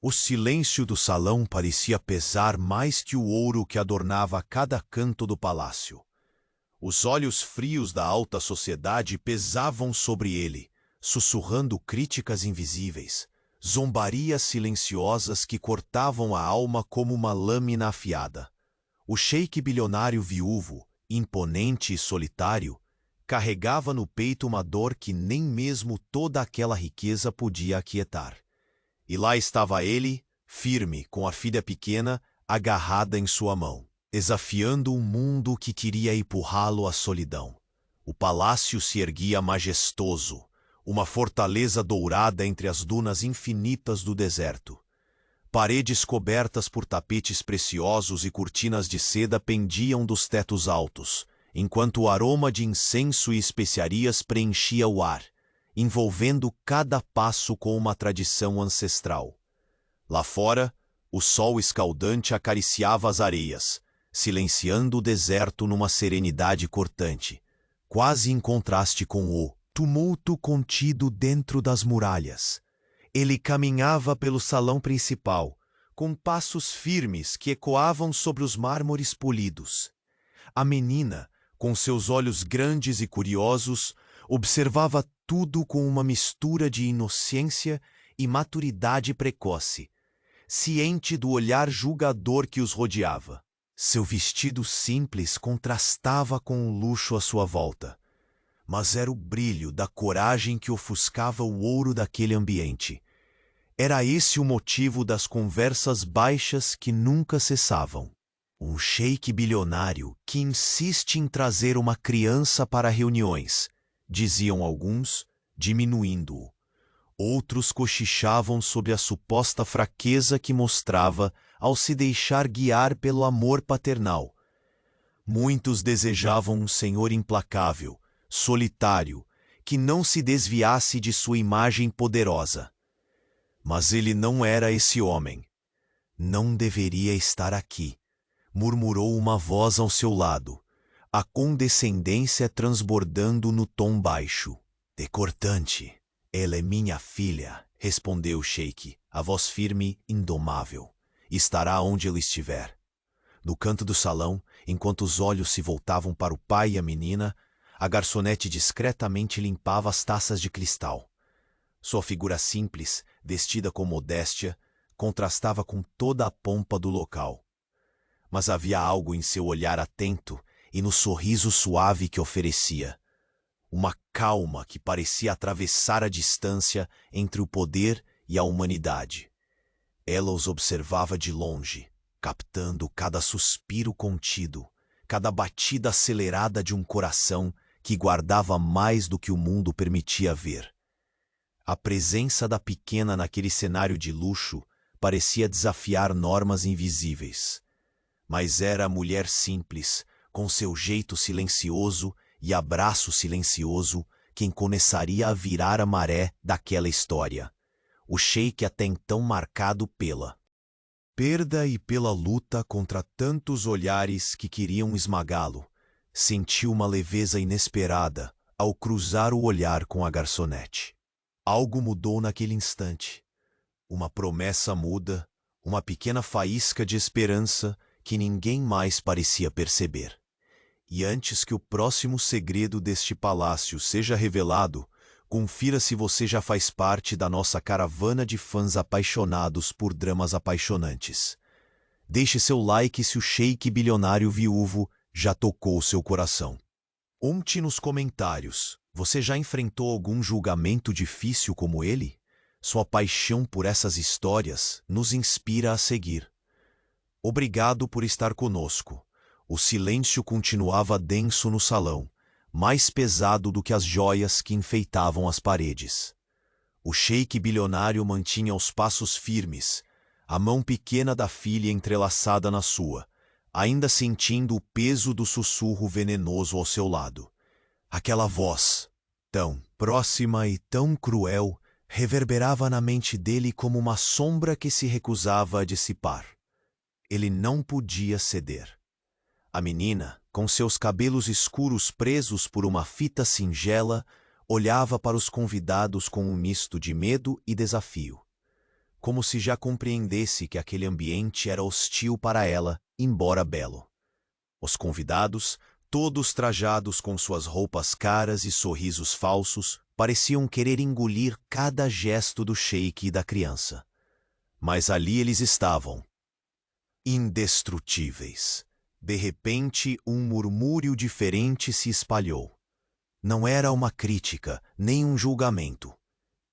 O silêncio do salão parecia pesar mais que o ouro que adornava cada canto do palácio. Os olhos frios da alta sociedade pesavam sobre ele, sussurrando críticas invisíveis, zombarias silenciosas que cortavam a alma como uma lâmina afiada. O sheik bilionário viúvo, imponente e solitário, carregava no peito uma dor que nem mesmo toda aquela riqueza podia aquietar. E lá estava ele, firme, com a filha pequena, agarrada em sua mão, desafiando um mundo que queria empurrá-lo à solidão. O palácio se erguia majestoso, uma fortaleza dourada entre as dunas infinitas do deserto. Paredes cobertas por tapetes preciosos e cortinas de seda pendiam dos tetos altos, enquanto o aroma de incenso e especiarias preenchia o ar, envolvendo cada passo com uma tradição ancestral. Lá fora, o sol escaldante acariciava as areias, silenciando o deserto numa serenidade cortante, quase em contraste com o tumulto contido dentro das muralhas. Ele caminhava pelo salão principal, com passos firmes que ecoavam sobre os mármores polidos. A menina, com seus olhos grandes e curiosos, observava tudo com uma mistura de inocência e maturidade precoce, ciente do olhar julgador que os rodeava. Seu vestido simples contrastava com o luxo à sua volta, mas era o brilho da coragem que ofuscava o ouro daquele ambiente. Era esse o motivo das conversas baixas que nunca cessavam. Um sheik bilionário que insiste em trazer uma criança para reuniões, diziam alguns, diminuindo-o. Outros cochichavam sobre a suposta fraqueza que mostrava ao se deixar guiar pelo amor paternal. Muitos desejavam um senhor implacável, solitário, que não se desviasse de sua imagem poderosa. Mas ele não era esse homem. Não deveria estar aqui, murmurou uma voz ao seu lado, a condescendência transbordando no tom baixo. Decortante. Ela é minha filha, respondeu o sheik, a voz firme, indomável. Estará onde ele estiver. No canto do salão, enquanto os olhos se voltavam para o pai e a menina, a garçonete discretamente limpava as taças de cristal. Sua figura simples, vestida com modéstia, contrastava com toda a pompa do local. Mas havia algo em seu olhar atento e no sorriso suave que oferecia. Uma calma que parecia atravessar a distância entre o poder e a humanidade. Ela os observava de longe, captando cada suspiro contido, cada batida acelerada de um coração que guardava mais do que o mundo permitia ver. A presença da pequena naquele cenário de luxo parecia desafiar normas invisíveis. Mas era a mulher simples, com seu jeito silencioso e abraço silencioso, quem começaria a virar a maré daquela história. O sheik até então marcado pela perda e pela luta contra tantos olhares que queriam esmagá-lo, sentiu uma leveza inesperada ao cruzar o olhar com a garçonete. Algo mudou naquele instante. Uma promessa muda, uma pequena faísca de esperança que ninguém mais parecia perceber. E antes que o próximo segredo deste palácio seja revelado, confira se você já faz parte da nossa caravana de fãs apaixonados por dramas apaixonantes. Deixe seu like se o sheik bilionário viúvo já tocou seu coração. Conte nos comentários, você já enfrentou algum julgamento difícil como ele? Sua paixão por essas histórias nos inspira a seguir. Obrigado por estar conosco. O silêncio continuava denso no salão, mais pesado do que as joias que enfeitavam as paredes. O sheik bilionário mantinha os passos firmes, a mão pequena da filha entrelaçada na sua, ainda sentindo o peso do sussurro venenoso ao seu lado. Aquela voz, tão próxima e tão cruel, reverberava na mente dele como uma sombra que se recusava a dissipar. Ele não podia ceder. A menina, com seus cabelos escuros presos por uma fita singela, olhava para os convidados com um misto de medo e desafio. como se já compreendesse que aquele ambiente era hostil para ela, embora belo. Os convidados, todos trajados com suas roupas caras e sorrisos falsos, pareciam querer engolir cada gesto do sheik e da criança. Mas ali eles estavam, indestrutíveis. De repente, um murmúrio diferente se espalhou. Não era uma crítica, nem um julgamento.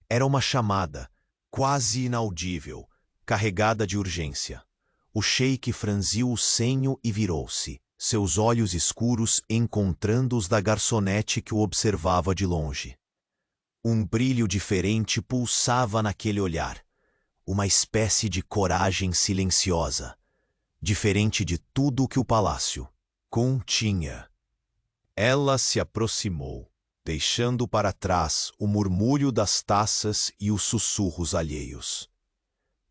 Era uma chamada, quase inaudível, carregada de urgência. O sheik franziu o senho e virou-se, seus olhos escuros encontrando os da garçonete que o observava de longe. Um brilho diferente pulsava naquele olhar, uma espécie de coragem silenciosa, diferente de tudo o que o palácio continha. Ela se aproximou, deixando para trás o murmúrio das taças e os sussurros alheios.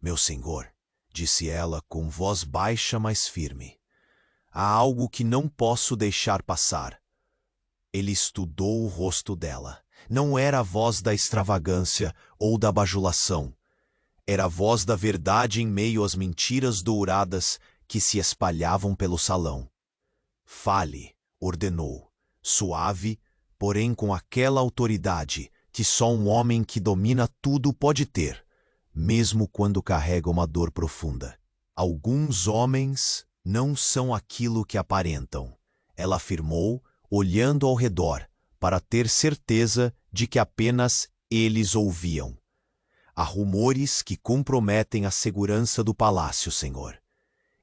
Meu senhor, disse ela com voz baixa mas firme, há algo que não posso deixar passar. Ele estudou o rosto dela. Não era a voz da extravagância ou da bajulação. Era a voz da verdade em meio às mentiras douradas que se espalhavam pelo salão. Fale, ordenou, suave, porém com aquela autoridade que só um homem que domina tudo pode ter, mesmo quando carrega uma dor profunda. Alguns homens não são aquilo que aparentam, ela afirmou, olhando ao redor, para ter certeza de que apenas eles ouviam. Há rumores que comprometem a segurança do palácio, senhor.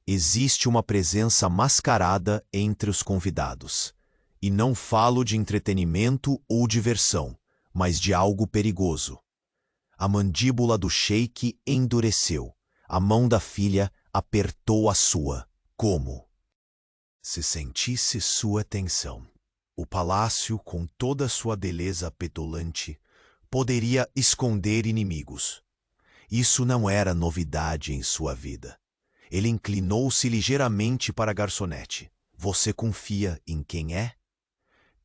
Existe uma presença mascarada entre os convidados. E não falo de entretenimento ou diversão, mas de algo perigoso. A mandíbula do sheik endureceu. A mão da filha apertou a sua, como se sentisse sua tensão. O palácio, com toda sua beleza petulante, poderia esconder inimigos. Isso não era novidade em sua vida. Ele inclinou-se ligeiramente para a garçonete. Você confia em quem é?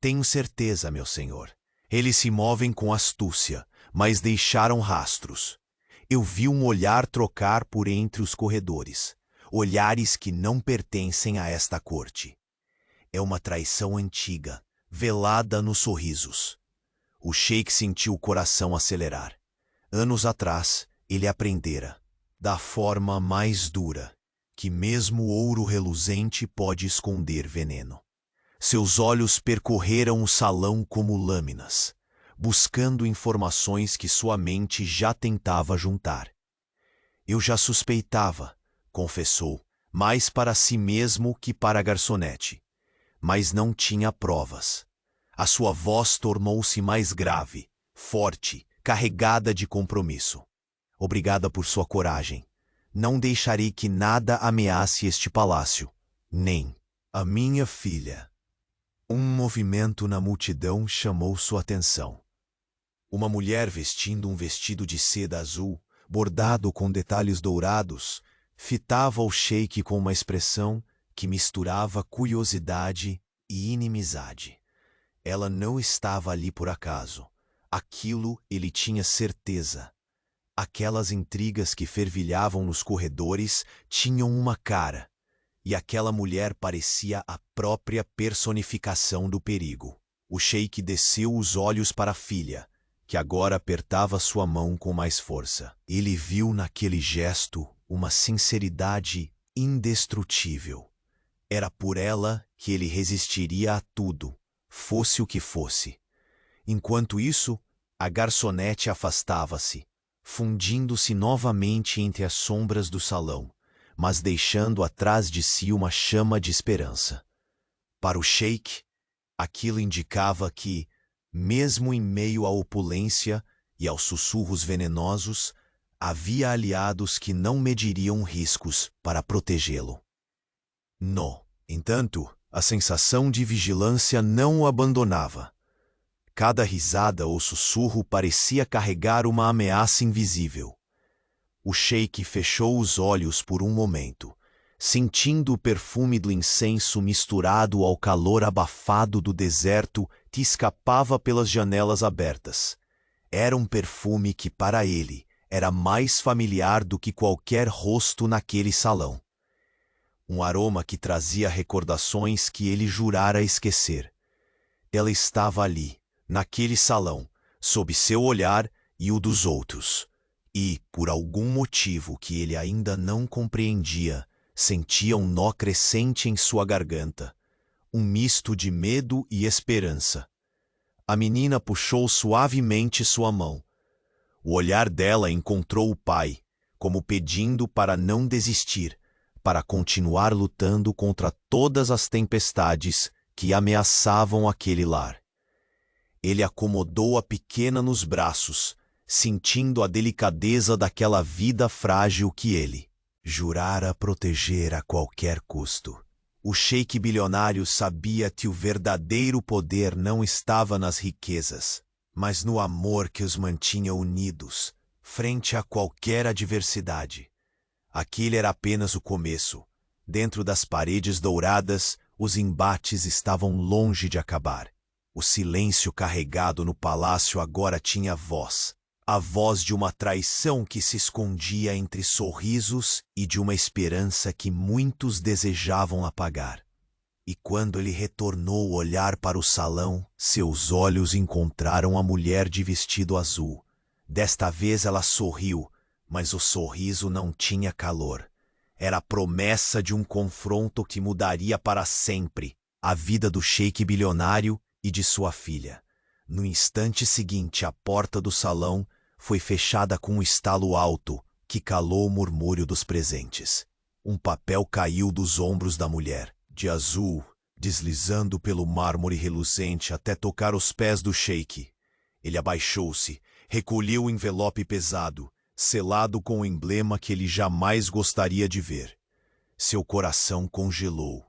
Tenho certeza, meu senhor. Eles se movem com astúcia, mas deixaram rastros. Eu vi um olhar trocar por entre os corredores. Olhares que não pertencem a esta corte. É uma traição antiga, velada nos sorrisos. O sheik sentiu o coração acelerar. Anos atrás, ele aprendera, da forma mais dura, que mesmo ouro reluzente pode esconder veneno. Seus olhos percorreram o salão como lâminas, buscando informações que sua mente já tentava juntar. Eu já suspeitava, confessou, mais para si mesmo que para a garçonete, mas não tinha provas. A sua voz tornou-se mais grave, forte, carregada de compromisso. Obrigada por sua coragem. Não deixarei que nada ameace este palácio, nem a minha filha. Um movimento na multidão chamou sua atenção. Uma mulher vestindo um vestido de seda azul, bordado com detalhes dourados, fitava o sheik com uma expressão que misturava curiosidade e inimizade. Ela não estava ali por acaso. Aquilo ele tinha certeza. Aquelas intrigas que fervilhavam nos corredores tinham uma cara, e aquela mulher parecia a própria personificação do perigo. O sheik desceu os olhos para a filha, que agora apertava sua mão com mais força. Ele viu naquele gesto uma sinceridade indestrutível. Era por ela que ele resistiria a tudo, fosse o que fosse. Enquanto isso, a garçonete afastava-se, fundindo-se novamente entre as sombras do salão, mas deixando atrás de si uma chama de esperança. Para o sheik, aquilo indicava que, mesmo em meio à opulência e aos sussurros venenosos, havia aliados que não mediriam riscos para protegê-lo. No entanto, a sensação de vigilância não o abandonava. Cada risada ou sussurro parecia carregar uma ameaça invisível. O sheik fechou os olhos por um momento, sentindo o perfume do incenso misturado ao calor abafado do deserto que escapava pelas janelas abertas. Era um perfume que, para ele, era mais familiar do que qualquer rosto naquele salão. Um aroma que trazia recordações que ele jurara esquecer. Ela estava ali, naquele salão, sob seu olhar e o dos outros. E, por algum motivo que ele ainda não compreendia, sentia um nó crescente em sua garganta, um misto de medo e esperança. A menina puxou suavemente sua mão. O olhar dela encontrou o pai, como pedindo para não desistir, para continuar lutando contra todas as tempestades que ameaçavam aquele lar. Ele acomodou a pequena nos braços, sentindo a delicadeza daquela vida frágil que ele jurara proteger a qualquer custo. O sheik bilionário sabia que o verdadeiro poder não estava nas riquezas, mas no amor que os mantinha unidos, frente a qualquer adversidade. Aquele era apenas o começo. Dentro das paredes douradas, os embates estavam longe de acabar. O silêncio carregado no palácio agora tinha voz. A voz de uma traição que se escondia entre sorrisos e de uma esperança que muitos desejavam apagar. E quando ele retornou o olhar para o salão, seus olhos encontraram a mulher de vestido azul. Desta vez ela sorriu, mas o sorriso não tinha calor. Era a promessa de um confronto que mudaria para sempre a vida do sheik bilionário e de sua filha. No instante seguinte, a porta do salão foi fechada com um estalo alto que calou o murmúrio dos presentes. Um papel caiu dos ombros da mulher, de azul, deslizando pelo mármore reluzente até tocar os pés do sheik. Ele abaixou-se, recolheu o envelope pesado, selado com o emblema que ele jamais gostaria de ver. Seu coração congelou.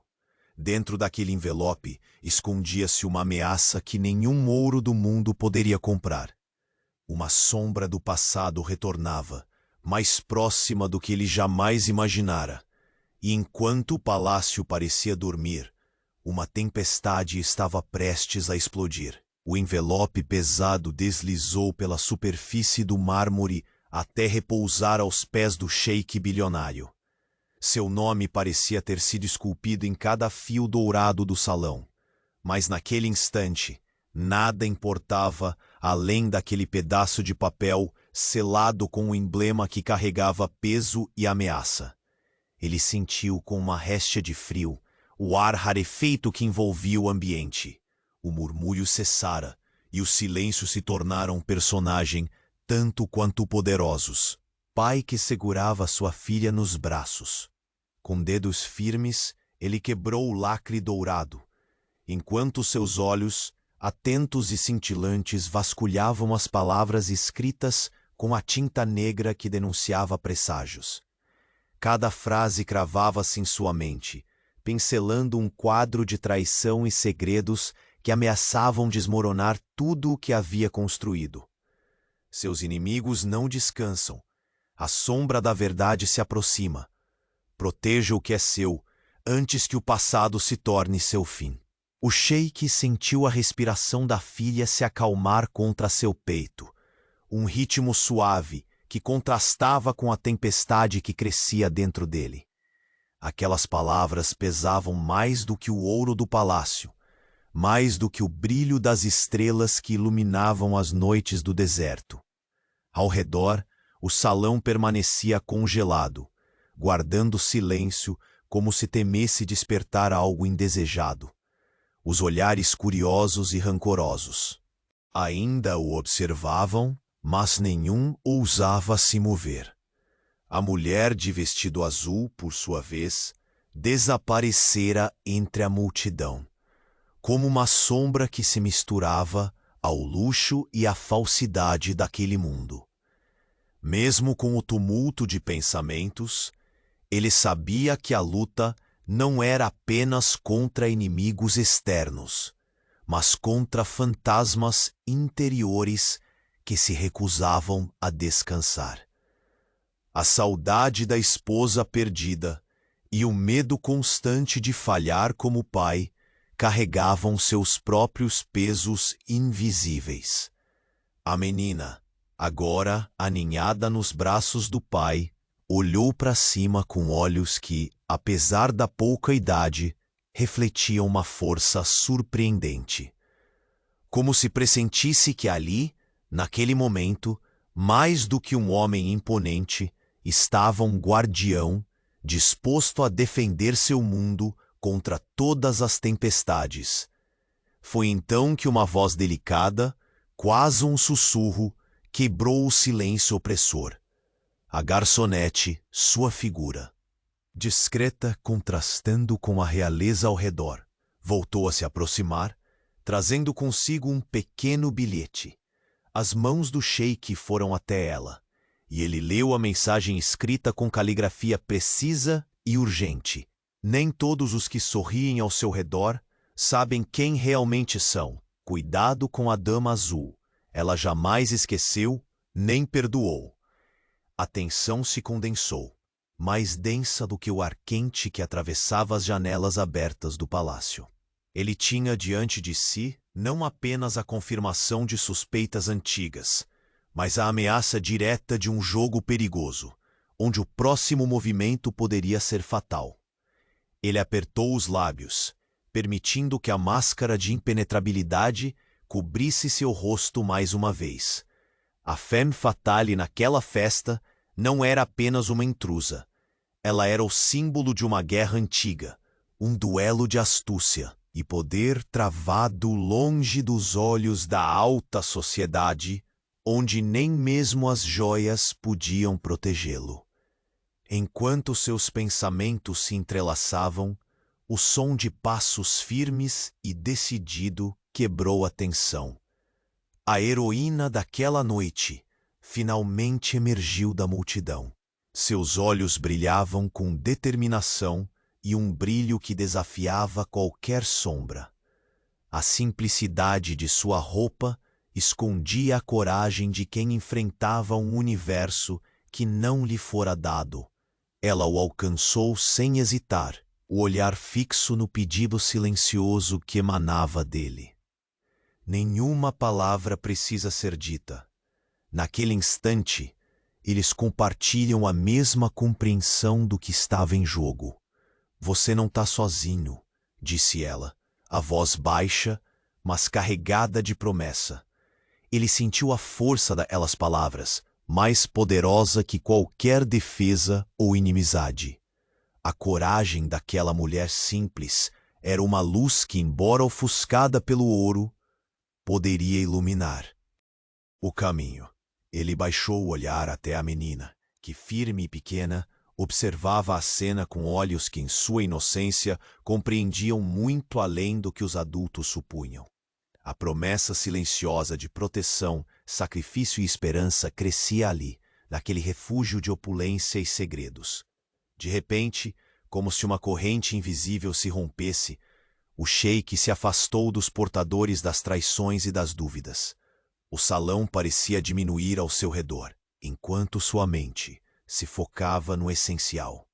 Dentro daquele envelope escondia-se uma ameaça que nenhum ouro do mundo poderia comprar. Uma sombra do passado retornava, mais próxima do que ele jamais imaginara. E enquanto o palácio parecia dormir, uma tempestade estava prestes a explodir. O envelope pesado deslizou pela superfície do mármore até repousar aos pés do sheik bilionário. Seu nome parecia ter sido esculpido em cada fio dourado do salão. Mas naquele instante, nada importava além daquele pedaço de papel selado com o emblema que carregava peso e ameaça. Ele sentiu com uma réstia de frio o ar rarefeito que envolvia o ambiente. O murmúrio cessara e o silêncio se tornara um personagem tanto quanto poderosos. Pai que segurava sua filha nos braços. Com dedos firmes, ele quebrou o lacre dourado, enquanto seus olhos, atentos e cintilantes, vasculhavam as palavras escritas com a tinta negra que denunciava presságios. Cada frase cravava-se em sua mente, pincelando um quadro de traição e segredos que ameaçavam desmoronar tudo o que havia construído. Seus inimigos não descansam. A sombra da verdade se aproxima. Proteja o que é seu, antes que o passado se torne seu fim. O sheik sentiu a respiração da filha se acalmar contra seu peito, um ritmo suave que contrastava com a tempestade que crescia dentro dele. Aquelas palavras pesavam mais do que o ouro do palácio, mais do que o brilho das estrelas que iluminavam as noites do deserto. Ao redor, o salão permanecia congelado, guardando silêncio como se temesse despertar algo indesejado. Os olhares curiosos e rancorosos ainda o observavam, mas nenhum ousava se mover. A mulher de vestido azul, por sua vez, desaparecera entre a multidão, como uma sombra que se misturava ao luxo e à falsidade daquele mundo. Mesmo com o tumulto de pensamentos, ele sabia que a luta não era apenas contra inimigos externos, mas contra fantasmas interiores que se recusavam a descansar. A saudade da esposa perdida e o medo constante de falhar como pai carregavam seus próprios pesos invisíveis. A menina, Agora, aninhada nos braços do pai, olhou para cima com olhos que, apesar da pouca idade, refletiam uma força surpreendente. Como se pressentisse que ali, naquele momento, mais do que um homem imponente, estava um guardião disposto a defender seu mundo contra todas as tempestades. Foi então que uma voz delicada, quase um sussurro, quebrou o silêncio opressor. A garçonete, sua figura, discreta contrastando com a realeza ao redor, voltou a se aproximar, trazendo consigo um pequeno bilhete. As mãos do sheik foram até ela, e ele leu a mensagem escrita com caligrafia precisa e urgente. Nem todos os que sorriem ao seu redor sabem quem realmente são. Cuidado com a Dama Azul. Ela jamais esqueceu, nem perdoou. A tensão se condensou, mais densa do que o ar quente que atravessava as janelas abertas do palácio. Ele tinha diante de si não apenas a confirmação de suspeitas antigas, mas a ameaça direta de um jogo perigoso, onde o próximo movimento poderia ser fatal. Ele apertou os lábios, permitindo que a máscara de impenetrabilidade cobrisse seu rosto mais uma vez. A femme fatale naquela festa não era apenas uma intrusa. Ela era o símbolo de uma guerra antiga, um duelo de astúcia e poder travado longe dos olhos da alta sociedade, onde nem mesmo as joias podiam protegê-lo. Enquanto seus pensamentos se entrelaçavam, o som de passos firmes e decidido quebrou a tensão. A heroína daquela noite finalmente emergiu da multidão. Seus olhos brilhavam com determinação e um brilho que desafiava qualquer sombra. A simplicidade de sua roupa escondia a coragem de quem enfrentava um universo que não lhe fora dado. Ela o alcançou sem hesitar, o olhar fixo no pedido silencioso que emanava dele. Nenhuma palavra precisa ser dita. Naquele instante, eles compartilham a mesma compreensão do que estava em jogo. Você não está sozinho, disse ela, a voz baixa, mas carregada de promessa. Ele sentiu a força daquelas palavras, mais poderosa que qualquer defesa ou inimizade. A coragem daquela mulher simples era uma luz que, embora ofuscada pelo ouro, poderia iluminar o caminho. Ele baixou o olhar até a menina, que, firme e pequena, observava a cena com olhos que, em sua inocência, compreendiam muito além do que os adultos supunham. A promessa silenciosa de proteção, sacrifício e esperança crescia ali, naquele refúgio de opulência e segredos. De repente, como se uma corrente invisível se rompesse, o sheik se afastou dos portadores das traições e das dúvidas. O salão parecia diminuir ao seu redor, enquanto sua mente se focava no essencial.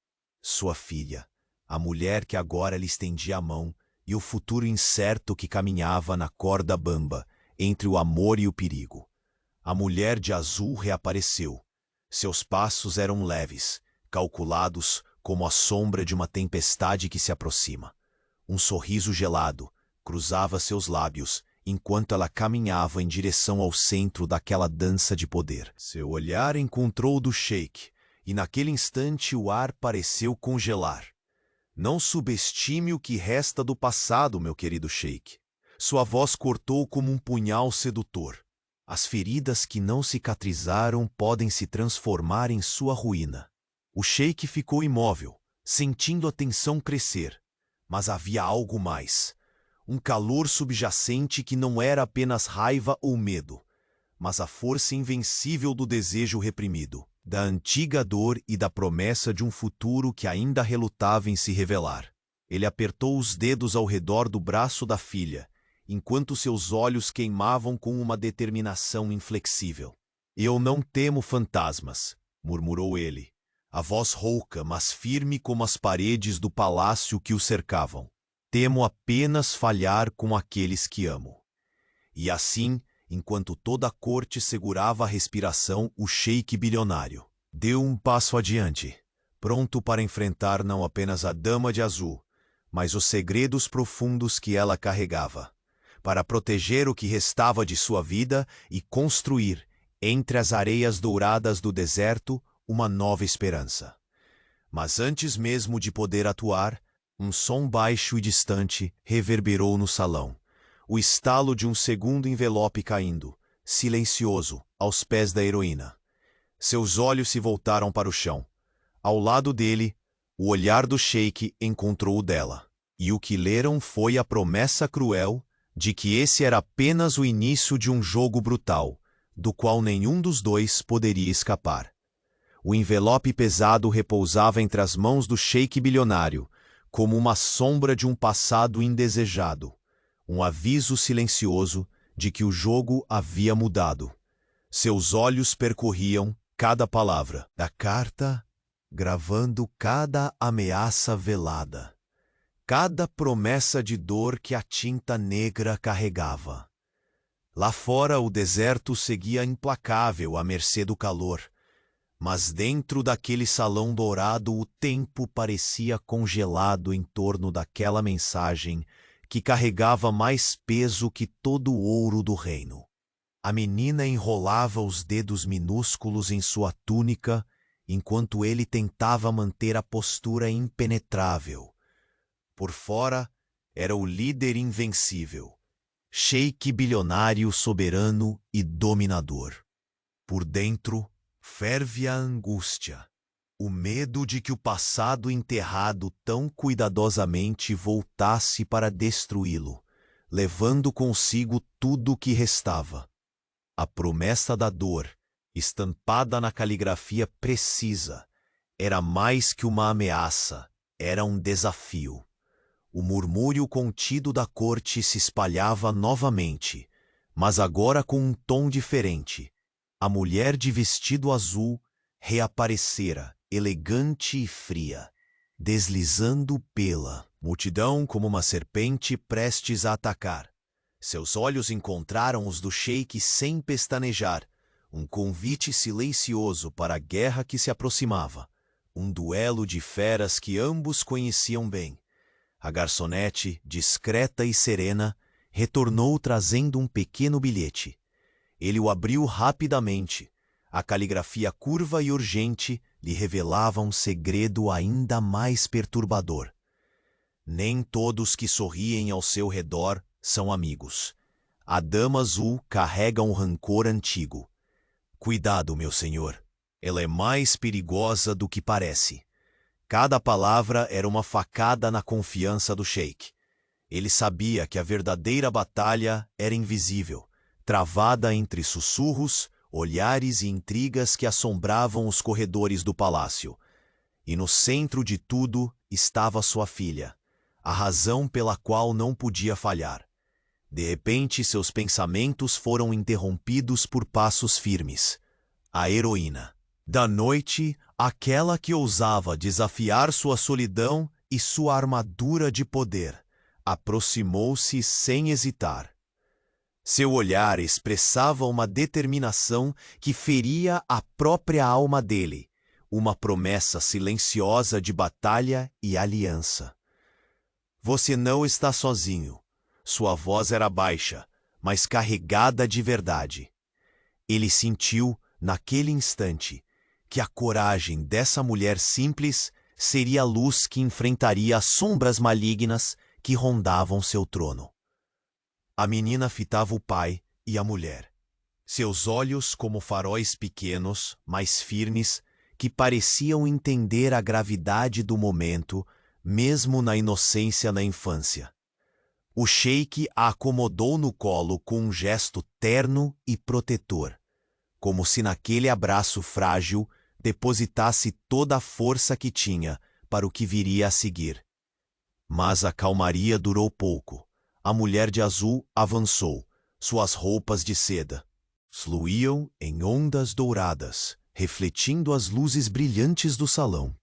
Sua filha, a mulher que agora lhe estendia a mão, e o futuro incerto que caminhava na corda bamba entre o amor e o perigo. A mulher de azul reapareceu. Seus passos eram leves, calculados como a sombra de uma tempestade que se aproxima. Um sorriso gelado cruzava seus lábios enquanto ela caminhava em direção ao centro daquela dança de poder. Seu olhar encontrou o do sheik, e naquele instante o ar pareceu congelar. Não subestime o que resta do passado, meu querido sheik. Sua voz cortou como um punhal sedutor. As feridas que não cicatrizaram podem se transformar em sua ruína. O sheik ficou imóvel, sentindo a tensão crescer. Mas havia algo mais. Um calor subjacente que não era apenas raiva ou medo, mas a força invencível do desejo reprimido, da antiga dor e da promessa de um futuro que ainda relutava em se revelar. Ele apertou os dedos ao redor do braço da filha, enquanto seus olhos queimavam com uma determinação inflexível. Eu não temo fantasmas, murmurou ele, a voz rouca, mas firme como as paredes do palácio que o cercavam. Temo apenas falhar com aqueles que amo. E assim, enquanto toda a corte segurava a respiração, o sheik bilionário deu um passo adiante, pronto para enfrentar não apenas a Dama de Azul, mas os segredos profundos que ela carregava, para proteger o que restava de sua vida e construir, entre as areias douradas do deserto, uma nova esperança. Mas antes mesmo de poder atuar, um som baixo e distante reverberou no salão. O estalo de um segundo envelope caindo, silencioso, aos pés da heroína. Seus olhos se voltaram para o chão. Ao lado dele, o olhar do sheik encontrou o dela. E o que leram foi a promessa cruel de que esse era apenas o início de um jogo brutal, do qual nenhum dos dois poderia escapar. O envelope pesado repousava entre as mãos do sheik bilionário, como uma sombra de um passado indesejado, um aviso silencioso de que o jogo havia mudado. Seus olhos percorriam cada palavra da carta, gravando cada ameaça velada, cada promessa de dor que a tinta negra carregava. Lá fora o deserto seguia implacável à mercê do calor, mas dentro daquele salão dourado o tempo parecia congelado em torno daquela mensagem que carregava mais peso que todo o ouro do reino. A menina enrolava os dedos minúsculos em sua túnica, enquanto ele tentava manter a postura impenetrável. Por fora, era o líder invencível, sheik bilionário soberano e dominador. Por dentro, ferve a angústia, o medo de que o passado enterrado tão cuidadosamente voltasse para destruí-lo, levando consigo tudo o que restava. A promessa da dor, estampada na caligrafia precisa, era mais que uma ameaça, era um desafio. O murmúrio contido da corte se espalhava novamente, mas agora com um tom diferente. A mulher de vestido azul reaparecera, elegante e fria, deslizando pela multidão como uma serpente prestes a atacar. Seus olhos encontraram os do sheik sem pestanejar, um convite silencioso para a guerra que se aproximava, um duelo de feras que ambos conheciam bem. A garçonete, discreta e serena, retornou trazendo um pequeno bilhete. Ele o abriu rapidamente. A caligrafia curva e urgente lhe revelava um segredo ainda mais perturbador. Nem todos que sorriem ao seu redor são amigos. A Dama Azul carrega um rancor antigo. Cuidado, meu senhor. Ela é mais perigosa do que parece. Cada palavra era uma facada na confiança do sheik. Ele sabia que a verdadeira batalha era invisível, travada entre sussurros, olhares e intrigas que assombravam os corredores do palácio. E no centro de tudo estava sua filha, a razão pela qual não podia falhar. De repente, seus pensamentos foram interrompidos por passos firmes. A heroína. Da noite, aquela que ousava desafiar sua solidão e sua armadura de poder, aproximou-se sem hesitar. Seu olhar expressava uma determinação que feria a própria alma dele, uma promessa silenciosa de batalha e aliança. Você não está sozinho. Sua voz era baixa, mas carregada de verdade. Ele sentiu, naquele instante, que a coragem dessa mulher simples seria a luz que enfrentaria as sombras malignas que rondavam seu trono. A menina fitava o pai e a mulher. Seus olhos como faróis pequenos, mas firmes, que pareciam entender a gravidade do momento, mesmo na inocência da infância. O sheik a acomodou no colo com um gesto terno e protetor, como se naquele abraço frágil depositasse toda a força que tinha para o que viria a seguir. Mas a calmaria durou pouco. A mulher de azul avançou. Suas roupas de seda fluíam em ondas douradas, refletindo as luzes brilhantes do salão.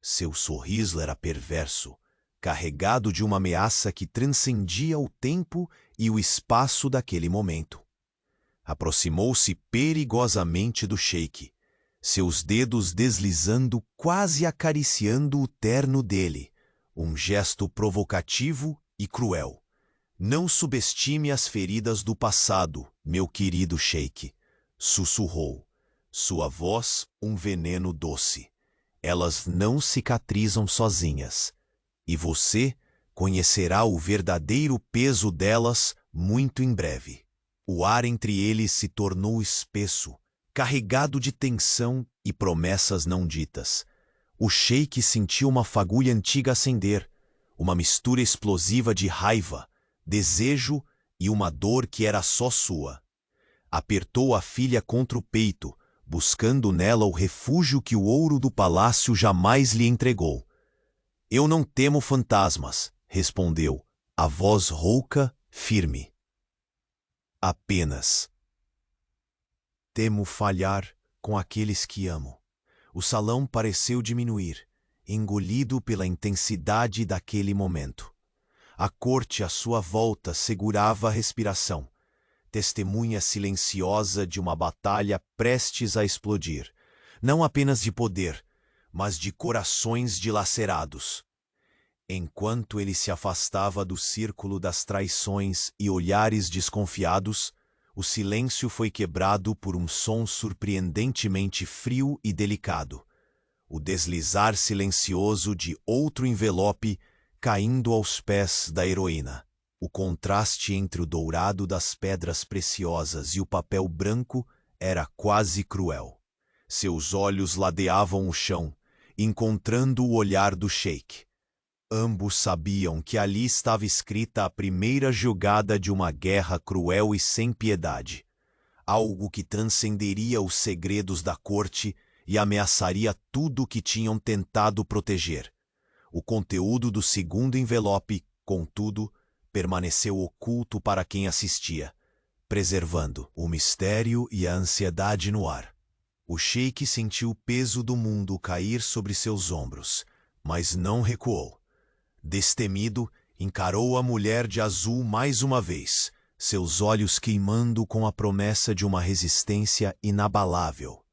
Seu sorriso era perverso, carregado de uma ameaça que transcendia o tempo e o espaço daquele momento. Aproximou-se perigosamente do sheik, seus dedos deslizando, quase acariciando o terno dele, um gesto provocativo e cruel. Não subestime as feridas do passado, meu querido sheik, sussurrou, sua voz um veneno doce. Elas não cicatrizam sozinhas, e você conhecerá o verdadeiro peso delas muito em breve. O ar entre eles se tornou espesso, carregado de tensão e promessas não ditas. O sheik sentiu uma fagulha antiga acender, uma mistura explosiva de raiva, desejo e uma dor que era só sua. Apertou a filha contra o peito, buscando nela o refúgio que o ouro do palácio jamais lhe entregou. Eu não temo fantasmas, respondeu, a voz rouca, firme. Apenas temo falhar com aqueles que amo. O salão pareceu diminuir, engolido pela intensidade daquele momento. A corte à sua volta segurava a respiração, testemunha silenciosa de uma batalha prestes a explodir, não apenas de poder, mas de corações dilacerados. Enquanto ele se afastava do círculo das traições e olhares desconfiados, o silêncio foi quebrado por um som surpreendentemente frio e delicado, o deslizar silencioso de outro envelope caindo aos pés da heroína. O contraste entre o dourado das pedras preciosas e o papel branco era quase cruel. Seus olhos ladeavam o chão, encontrando o olhar do sheik. Ambos sabiam que ali estava escrita a primeira jogada de uma guerra cruel e sem piedade. Algo que transcenderia os segredos da corte e ameaçaria tudo o que tinham tentado proteger. O conteúdo do segundo envelope, contudo, permaneceu oculto para quem assistia, preservando o mistério e a ansiedade no ar. O sheik sentiu o peso do mundo cair sobre seus ombros, mas não recuou. Destemido, encarou a mulher de azul mais uma vez, seus olhos queimando com a promessa de uma resistência inabalável.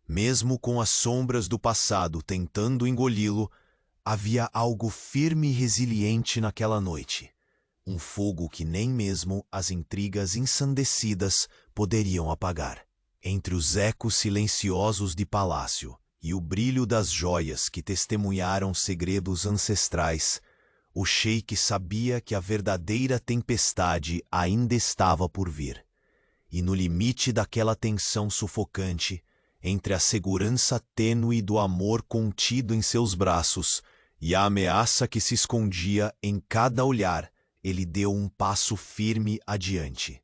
Mesmo com as sombras do passado tentando engoli-lo, havia algo firme e resiliente naquela noite. Um fogo que nem mesmo as intrigas ensandecidas poderiam apagar. Entre os ecos silenciosos de palácio e o brilho das joias que testemunharam segredos ancestrais, o sheik sabia que a verdadeira tempestade ainda estava por vir. E no limite daquela tensão sufocante, entre a segurança tênue do amor contido em seus braços e a ameaça que se escondia em cada olhar, ele deu um passo firme adiante.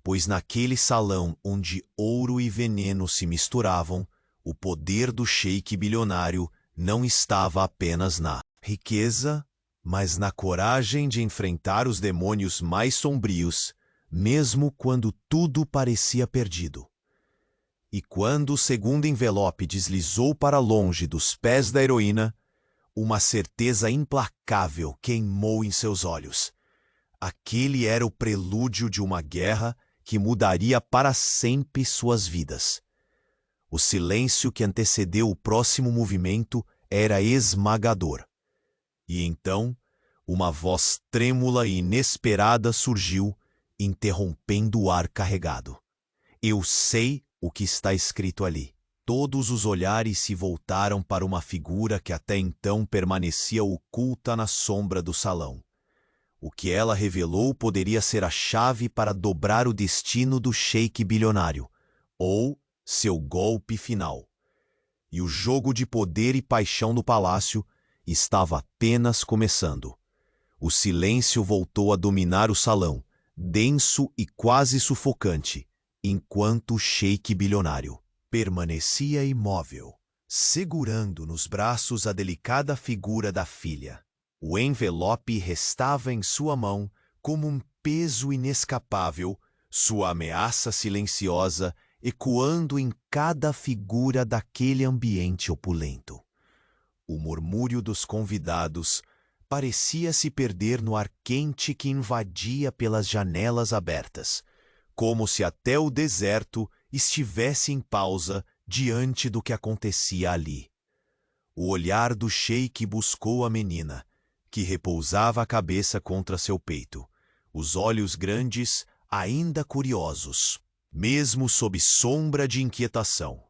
Pois naquele salão onde ouro e veneno se misturavam, o poder do sheik bilionário não estava apenas na riqueza, mas na coragem de enfrentar os demônios mais sombrios, mesmo quando tudo parecia perdido. E quando o segundo envelope deslizou para longe dos pés da heroína, uma certeza implacável queimou em seus olhos. Aquele era o prelúdio de uma guerra que mudaria para sempre suas vidas. O silêncio que antecedeu o próximo movimento era esmagador. E então, uma voz trêmula e inesperada surgiu, interrompendo o ar carregado. Eu sei o que está escrito ali. Todos os olhares se voltaram para uma figura que até então permanecia oculta na sombra do salão. O que ela revelou poderia ser a chave para dobrar o destino do sheik bilionário, ou seu golpe final. E o jogo de poder e paixão no palácio estava apenas começando. O silêncio voltou a dominar o salão, denso e quase sufocante, enquanto o sheik bilionário permanecia imóvel, segurando nos braços a delicada figura da filha. O envelope restava em sua mão como um peso inescapável, sua ameaça silenciosa ecoando em cada figura daquele ambiente opulento. O murmúrio dos convidados parecia se perder no ar quente que invadia pelas janelas abertas, como se até o deserto estivesse em pausa diante do que acontecia ali. O olhar do sheik buscou a menina, que repousava a cabeça contra seu peito, os olhos grandes, ainda curiosos, mesmo sob sombra de inquietação.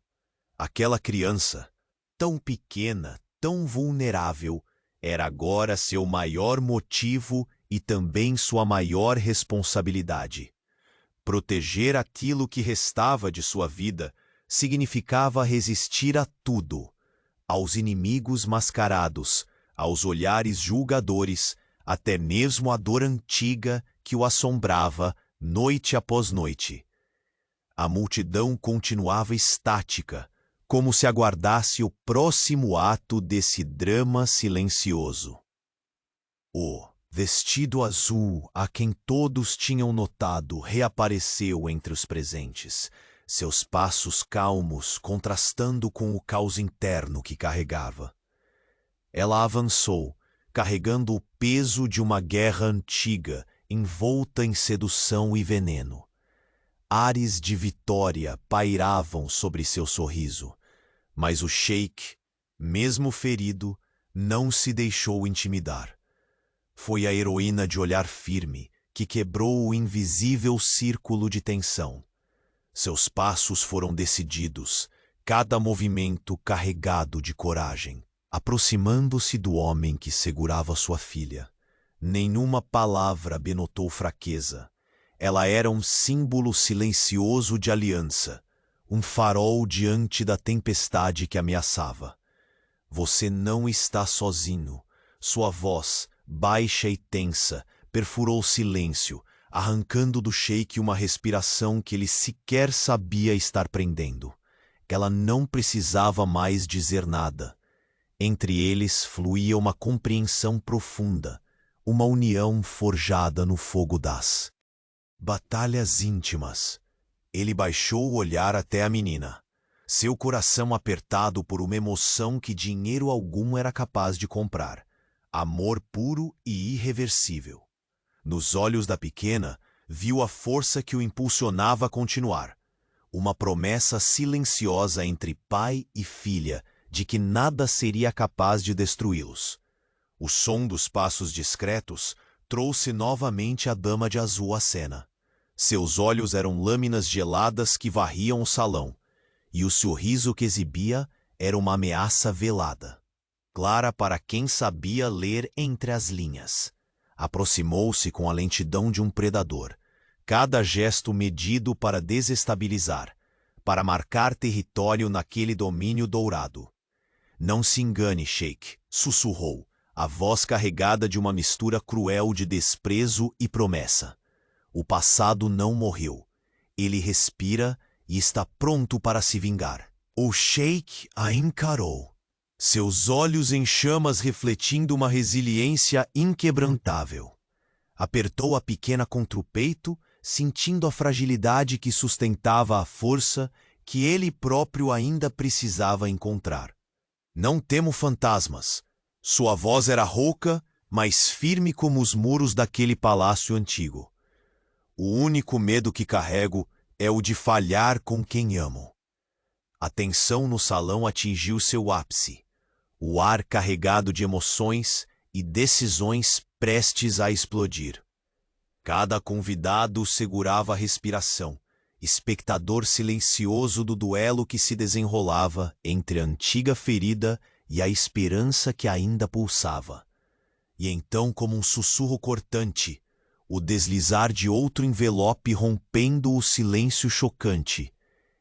Aquela criança, tão pequena, tão vulnerável, era agora seu maior motivo e também sua maior responsabilidade. Proteger aquilo que restava de sua vida significava resistir a tudo, aos inimigos mascarados, aos olhares julgadores, até mesmo à dor antiga que o assombrava noite após noite. A multidão continuava estática, como se aguardasse o próximo ato desse drama silencioso. O vestido azul, a quem todos tinham notado, reapareceu entre os presentes, seus passos calmos contrastando com o caos interno que carregava. Ela avançou, carregando o peso de uma guerra antiga, envolta em sedução e veneno. Ares de vitória pairavam sobre seu sorriso, mas o sheik, mesmo ferido, não se deixou intimidar. Foi a heroína de olhar firme que quebrou o invisível círculo de tensão. Seus passos foram decididos, cada movimento carregado de coragem. Aproximando-se do homem que segurava sua filha, nenhuma palavra denotou fraqueza. Ela era um símbolo silencioso de aliança, um farol diante da tempestade que ameaçava. Você não está sozinho. Sua voz, baixa e tensa, perfurou o silêncio, arrancando do sheik uma respiração que ele sequer sabia estar prendendo. Ela não precisava mais dizer nada. Entre eles fluía uma compreensão profunda, uma união forjada no fogo das batalhas íntimas. Ele baixou o olhar até a menina, seu coração apertado por uma emoção que dinheiro algum era capaz de comprar, amor puro e irreversível. Nos olhos da pequena, viu a força que o impulsionava a continuar, uma promessa silenciosa entre pai e filha, de que nada seria capaz de destruí-los. O som dos passos discretos trouxe novamente a dama de azul à cena. Seus olhos eram lâminas geladas que varriam o salão, e o sorriso que exibia era uma ameaça velada, clara para quem sabia ler entre as linhas. Aproximou-se com a lentidão de um predador, cada gesto medido para desestabilizar, para marcar território naquele domínio dourado. Não se engane, sheik, sussurrou, a voz carregada de uma mistura cruel de desprezo e promessa. O passado não morreu. Ele respira e está pronto para se vingar. O sheik a encarou, seus olhos em chamas refletindo uma resiliência inquebrantável. Apertou a pequena contra o peito, sentindo a fragilidade que sustentava a força que ele próprio ainda precisava encontrar. Não temo fantasmas. Sua voz era rouca, mas firme como os muros daquele palácio antigo. O único medo que carrego é o de falhar com quem amo. A tensão no salão atingiu seu ápice, o ar carregado de emoções e decisões prestes a explodir. Cada convidado segurava a respiração, espectador silencioso do duelo que se desenrolava entre a antiga ferida e a esperança que ainda pulsava. E então, como um sussurro cortante, o deslizar de outro envelope rompendo o silêncio chocante,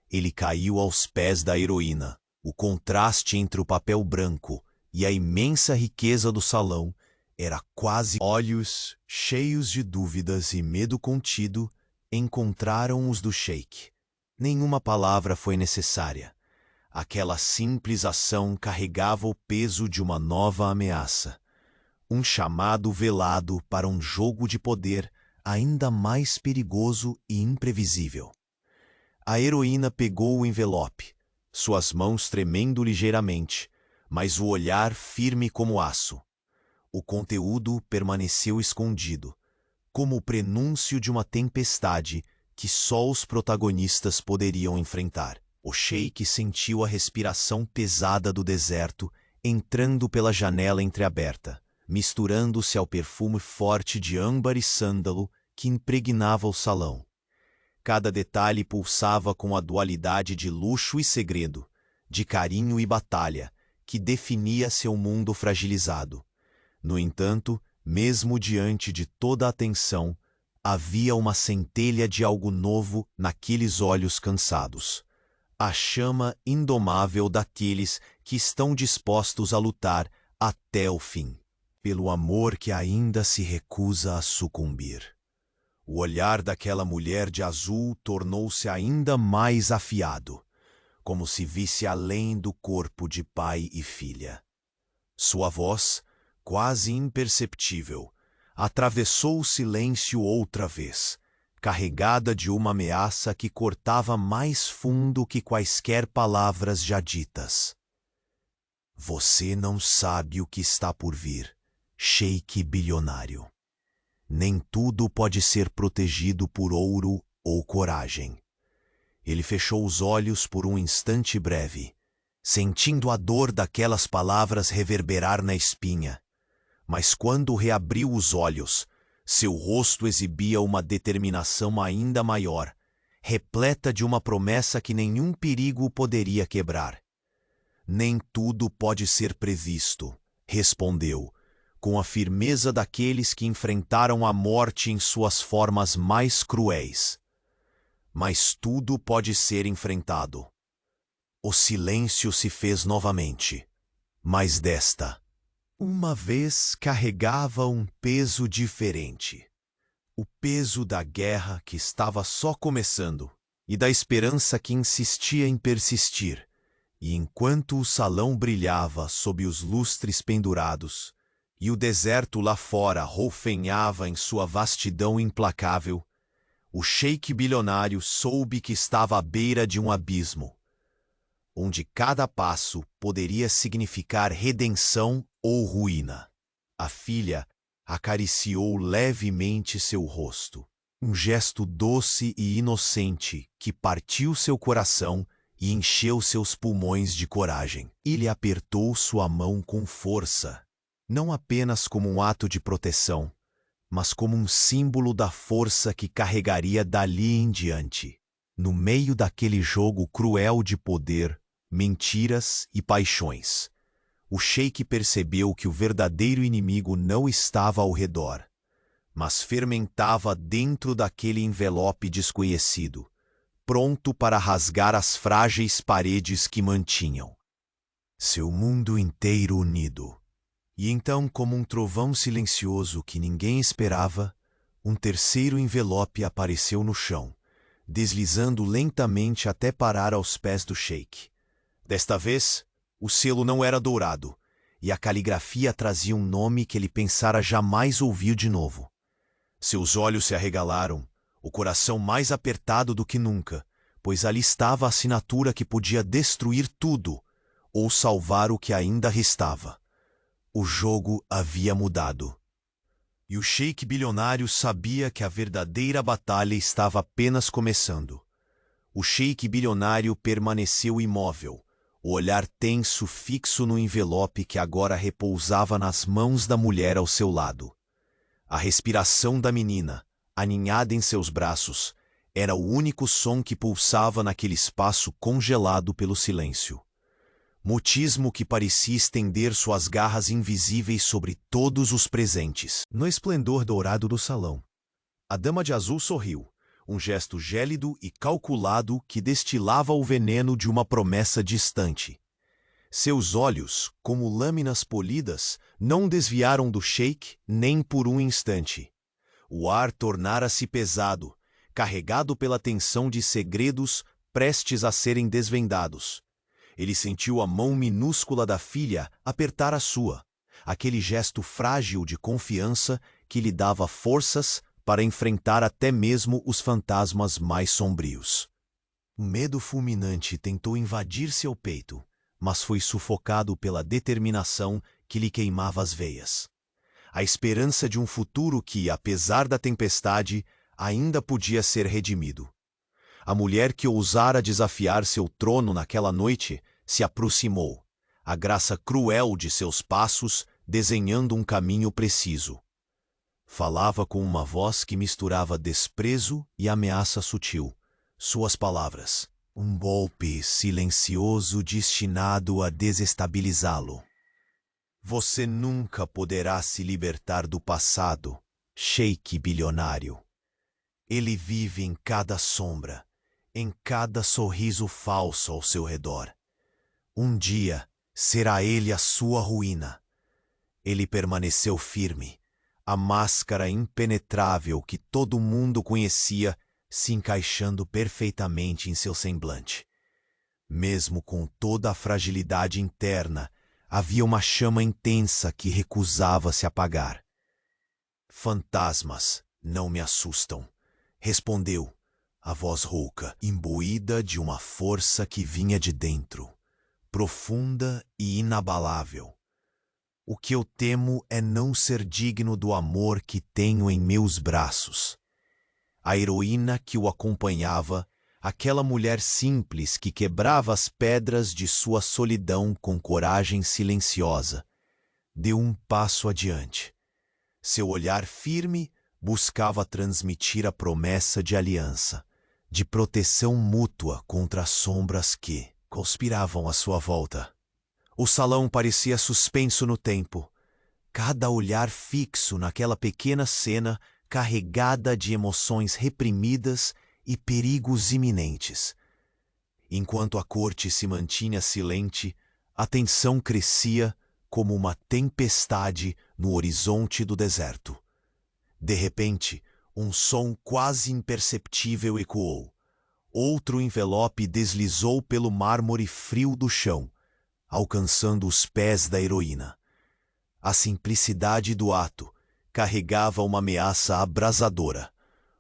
ele caiu aos pés da heroína. O contraste entre o papel branco e a imensa riqueza do salão era quase... Olhos cheios de dúvidas e medo contido encontraram os do sheik. Nenhuma palavra foi necessária. Aquela simples ação carregava o peso de uma nova ameaça. Um chamado velado para um jogo de poder ainda mais perigoso e imprevisível. A heroína pegou o envelope, suas mãos tremendo ligeiramente, mas o olhar firme como aço. O conteúdo permaneceu escondido, como o prenúncio de uma tempestade que só os protagonistas poderiam enfrentar. O Sheik sentiu a respiração pesada do deserto entrando pela janela entreaberta, misturando-se ao perfume forte de âmbar e sândalo que impregnava o salão. Cada detalhe pulsava com a dualidade de luxo e segredo, de carinho e batalha, que definia seu mundo fragilizado. No entanto, mesmo diante de toda a tensão, havia uma centelha de algo novo naqueles olhos cansados. A chama indomável daqueles que estão dispostos a lutar até o fim, pelo amor que ainda se recusa a sucumbir. O olhar daquela mulher de azul tornou-se ainda mais afiado, como se visse além do corpo de pai e filha. Sua voz, quase imperceptível, atravessou o silêncio outra vez, carregada de uma ameaça que cortava mais fundo que quaisquer palavras já ditas. Você não sabe o que está por vir, Sheik bilionário. Nem tudo pode ser protegido por ouro ou coragem. Ele fechou os olhos por um instante breve, sentindo a dor daquelas palavras reverberar na espinha. Mas quando reabriu os olhos, seu rosto exibia uma determinação ainda maior, repleta de uma promessa que nenhum perigo poderia quebrar. Nem tudo pode ser previsto, respondeu, com a firmeza daqueles que enfrentaram a morte em suas formas mais cruéis. Mas tudo pode ser enfrentado. O silêncio se fez novamente, mas desta uma vez carregava um peso diferente. O peso da guerra que estava só começando e da esperança que insistia em persistir. E enquanto o salão brilhava sob os lustres pendurados e o deserto lá fora roufanhava em sua vastidão implacável, o Sheik bilionário soube que estava à beira de um abismo, onde cada passo poderia significar redenção ou ruína. A filha acariciou levemente seu rosto, um gesto doce e inocente que partiu seu coração e encheu seus pulmões de coragem. Ele apertou sua mão com força, não apenas como um ato de proteção, mas como um símbolo da força que carregaria dali em diante, no meio daquele jogo cruel de poder, mentiras e paixões. O Sheik percebeu que o verdadeiro inimigo não estava ao redor, mas fermentava dentro daquele envelope desconhecido, pronto para rasgar as frágeis paredes que mantinham seu mundo inteiro unido. E então, como um trovão silencioso que ninguém esperava, um terceiro envelope apareceu no chão, deslizando lentamente até parar aos pés do Sheik. Desta vez, o selo não era dourado, e a caligrafia trazia um nome que ele pensara jamais ouvir de novo. Seus olhos se arregalaram, o coração mais apertado do que nunca, pois ali estava a assinatura que podia destruir tudo, ou salvar o que ainda restava. O jogo havia mudado. E o Sheik bilionário sabia que a verdadeira batalha estava apenas começando. O Sheik bilionário permaneceu imóvel, o olhar tenso fixo no envelope que agora repousava nas mãos da mulher ao seu lado. A respiração da menina, aninhada em seus braços, era o único som que pulsava naquele espaço congelado pelo silêncio. Mutismo que parecia estender suas garras invisíveis sobre todos os presentes. No esplendor dourado do salão, a dama de azul sorriu, um gesto gélido e calculado que destilava o veneno de uma promessa distante. Seus olhos, como lâminas polidas, não desviaram do Sheik nem por um instante. O ar tornara-se pesado, carregado pela tensão de segredos prestes a serem desvendados. Ele sentiu a mão minúscula da filha apertar a sua, aquele gesto frágil de confiança que lhe dava forças para enfrentar até mesmo os fantasmas mais sombrios. O medo fulminante tentou invadir seu peito, mas foi sufocado pela determinação que lhe queimava as veias. A esperança de um futuro que, apesar da tempestade, ainda podia ser redimido. A mulher que ousara desafiar seu trono naquela noite se aproximou, a graça cruel de seus passos desenhando um caminho preciso. Falava com uma voz que misturava desprezo e ameaça sutil. Suas palavras, um golpe silencioso destinado a desestabilizá-lo. Você nunca poderá se libertar do passado, sheik bilionário. Ele vive em cada sombra, em cada sorriso falso ao seu redor. Um dia será ele a sua ruína. Ele permaneceu firme, a máscara impenetrável que todo mundo conhecia se encaixando perfeitamente em seu semblante. Mesmo com toda a fragilidade interna, havia uma chama intensa que recusava se apagar. Fantasmas não me assustam, respondeu, a voz rouca, imbuída de uma força que vinha de dentro, profunda e inabalável. O que eu temo é não ser digno do amor que tenho em meus braços. A heroína que o acompanhava, aquela mulher simples que quebrava as pedras de sua solidão com coragem silenciosa, deu um passo adiante. Seu olhar firme buscava transmitir a promessa de aliança, de proteção mútua contra as sombras que conspiravam à sua volta. O salão parecia suspenso no tempo, cada olhar fixo naquela pequena cena carregada de emoções reprimidas e perigos iminentes. Enquanto a corte se mantinha silente, a tensão crescia como uma tempestade no horizonte do deserto. De repente, um som quase imperceptível ecoou. Outro envelope deslizou pelo mármore frio do chão, alcançando os pés da heroína. A simplicidade do ato carregava uma ameaça abrasadora,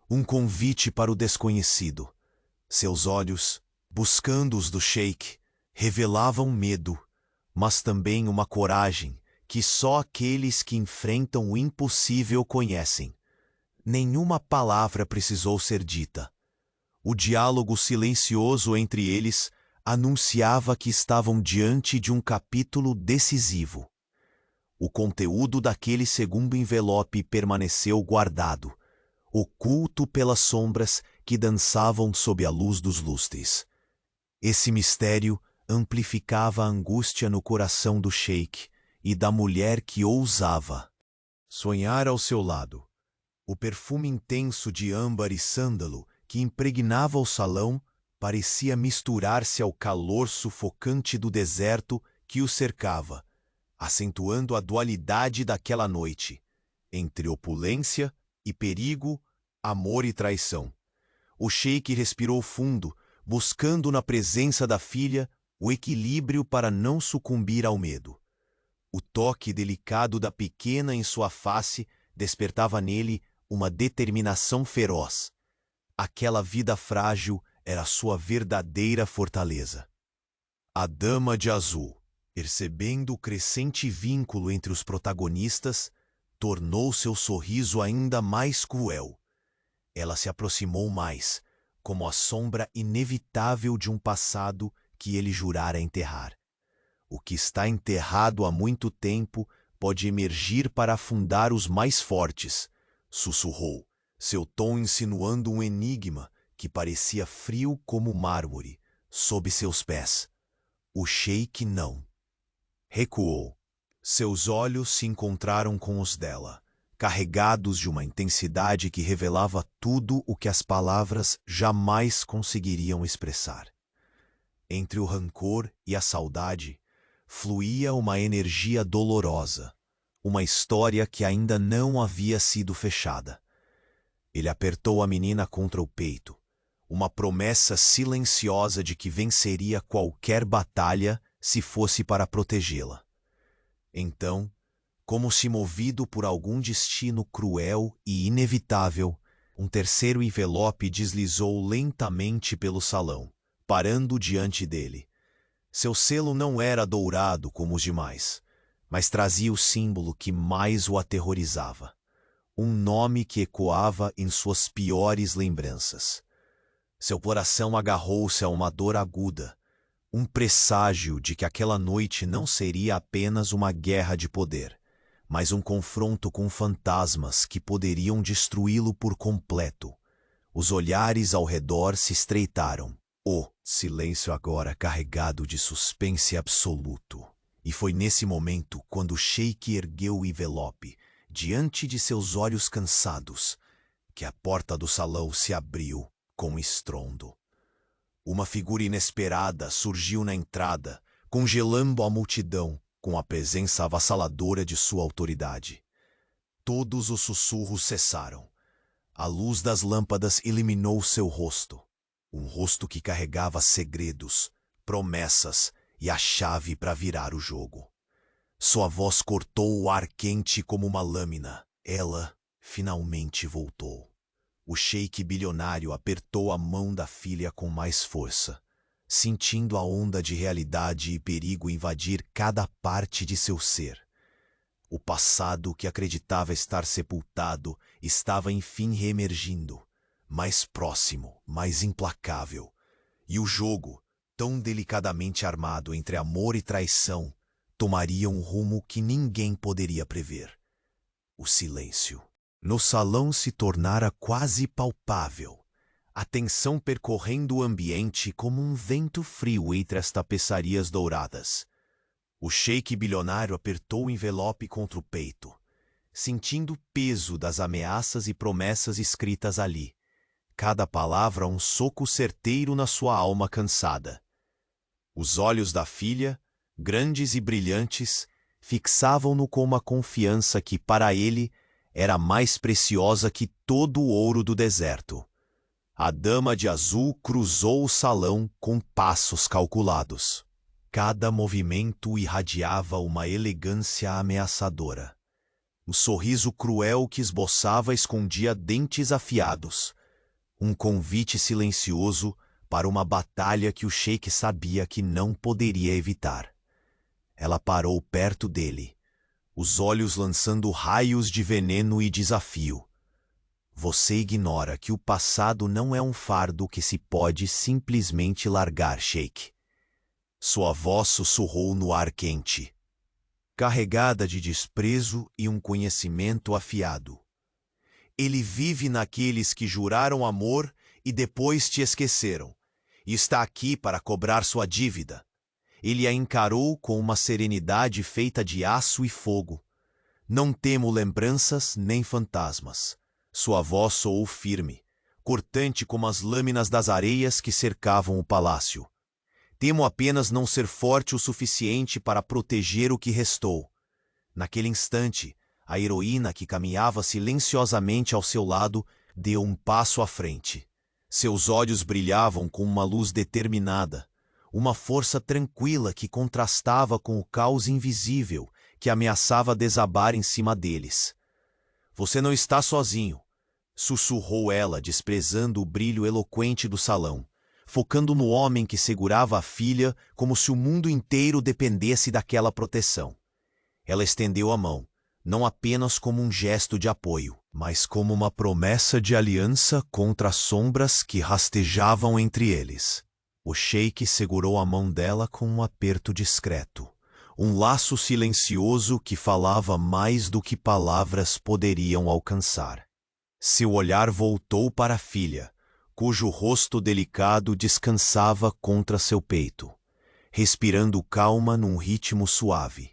um convite para o desconhecido. Seus olhos, buscando os do sheik, revelavam medo, mas também uma coragem que só aqueles que enfrentam o impossível conhecem. Nenhuma palavra precisou ser dita. O diálogo silencioso entre eles anunciava que estavam diante de um capítulo decisivo. O conteúdo daquele segundo envelope permaneceu guardado, oculto pelas sombras que dançavam sob a luz dos lustres. Esse mistério amplificava a angústia no coração do sheik e da mulher que ousava sonhar ao seu lado. O perfume intenso de âmbar e sândalo que impregnava o salão parecia misturar-se ao calor sufocante do deserto que o cercava, acentuando a dualidade daquela noite, entre opulência e perigo, amor e traição. O sheik respirou fundo, buscando na presença da filha o equilíbrio para não sucumbir ao medo. O toque delicado da pequena em sua face despertava nele uma determinação feroz. Aquela vida frágil era sua verdadeira fortaleza. A Dama de Azul, percebendo o crescente vínculo entre os protagonistas, tornou seu sorriso ainda mais cruel. Ela se aproximou mais, como a sombra inevitável de um passado que ele jurara enterrar. O que está enterrado há muito tempo pode emergir para afundar os mais fortes, sussurrou, seu tom insinuando um enigma que parecia frio como mármore, sob seus pés. O sheik não. Recuou. Seus olhos se encontraram com os dela, carregados de uma intensidade que revelava tudo o que as palavras jamais conseguiriam expressar. Entre o rancor e a saudade, fluía uma energia dolorosa, uma história que ainda não havia sido fechada. Ele apertou a menina contra o peito, uma promessa silenciosa de que venceria qualquer batalha se fosse para protegê-la. Então, como se movido por algum destino cruel e inevitável, um terceiro envelope deslizou lentamente pelo salão, parando diante dele. Seu selo não era dourado como os demais, mas trazia o símbolo que mais o aterrorizava. um nome que ecoava em suas piores lembranças. Seu coração agarrou-se a uma dor aguda, um presságio de que aquela noite não seria apenas uma guerra de poder, mas um confronto com fantasmas que poderiam destruí-lo por completo. Os olhares ao redor se estreitaram. O silêncio agora carregado de suspense absoluto. E foi nesse momento quando o Sheik ergueu o envelope, diante de seus olhos cansados, que a porta do salão se abriu com estrondo. Uma figura inesperada surgiu na entrada, congelando a multidão com a presença avassaladora de sua autoridade. Todos os sussurros cessaram. A luz das lâmpadas iluminou seu rosto. Um rosto que carregava segredos, promessas e a chave para virar o jogo. Sua voz cortou o ar quente como uma lâmina. Ela finalmente voltou. O sheik bilionário apertou a mão da filha com mais força, sentindo a onda de realidade e perigo invadir cada parte de seu ser. O passado que acreditava estar sepultado estava enfim reemergindo, mais próximo, mais implacável. E o jogo, tão delicadamente armado entre amor e traição, tomaria um rumo que ninguém poderia prever. O silêncio. No salão se tornara quase palpável, a tensão percorrendo o ambiente como um vento frio entre as tapeçarias douradas. O sheik bilionário apertou o envelope contra o peito, sentindo o peso das ameaças e promessas escritas ali, cada palavra um soco certeiro na sua alma cansada. Os olhos da filha, grandes e brilhantes, fixavam-no com uma confiança que, para ele, era mais preciosa que todo o ouro do deserto. A dama de azul cruzou o salão com passos calculados. Cada movimento irradiava uma elegância ameaçadora. O sorriso cruel que esboçava escondia dentes afiados. Um convite silencioso para uma batalha que o sheik sabia que não poderia evitar. Ela parou perto dele, os olhos lançando raios de veneno e desafio. Você ignora que o passado não é um fardo que se pode simplesmente largar, sheik. Sua voz sussurrou no ar quente, carregada de desprezo e um conhecimento afiado. Ele vive naqueles que juraram amor e depois te esqueceram, e está aqui para cobrar sua dívida. Ele a encarou com uma serenidade feita de aço e fogo. Não temo lembranças nem fantasmas. Sua voz soou firme, cortante como as lâminas das areias que cercavam o palácio. Temo apenas não ser forte o suficiente para proteger o que restou. Naquele instante, a heroína que caminhava silenciosamente ao seu lado deu um passo à frente. Seus olhos brilhavam com uma luz determinada, uma força tranquila que contrastava com o caos invisível que ameaçava desabar em cima deles. Você não está sozinho, sussurrou ela, desprezando o brilho eloquente do salão, focando no homem que segurava a filha como se o mundo inteiro dependesse daquela proteção. Ela estendeu a mão, não apenas como um gesto de apoio, mas como uma promessa de aliança contra as sombras que rastejavam entre eles. O sheik segurou a mão dela com um aperto discreto, um laço silencioso que falava mais do que palavras poderiam alcançar. Seu olhar voltou para a filha, cujo rosto delicado descansava contra seu peito, respirando calma num ritmo suave.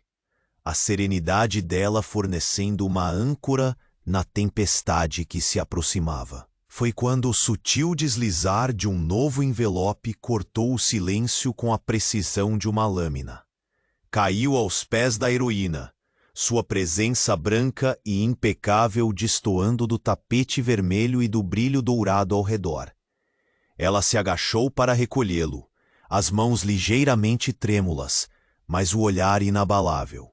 A serenidade dela fornecendo uma âncora na tempestade que se aproximava. Foi quando o sutil deslizar de um novo envelope cortou o silêncio com a precisão de uma lâmina. Caiu aos pés da heroína, sua presença branca e impecável destoando do tapete vermelho e do brilho dourado ao redor. Ela se agachou para recolhê-lo, as mãos ligeiramente trêmulas, mas o olhar inabalável.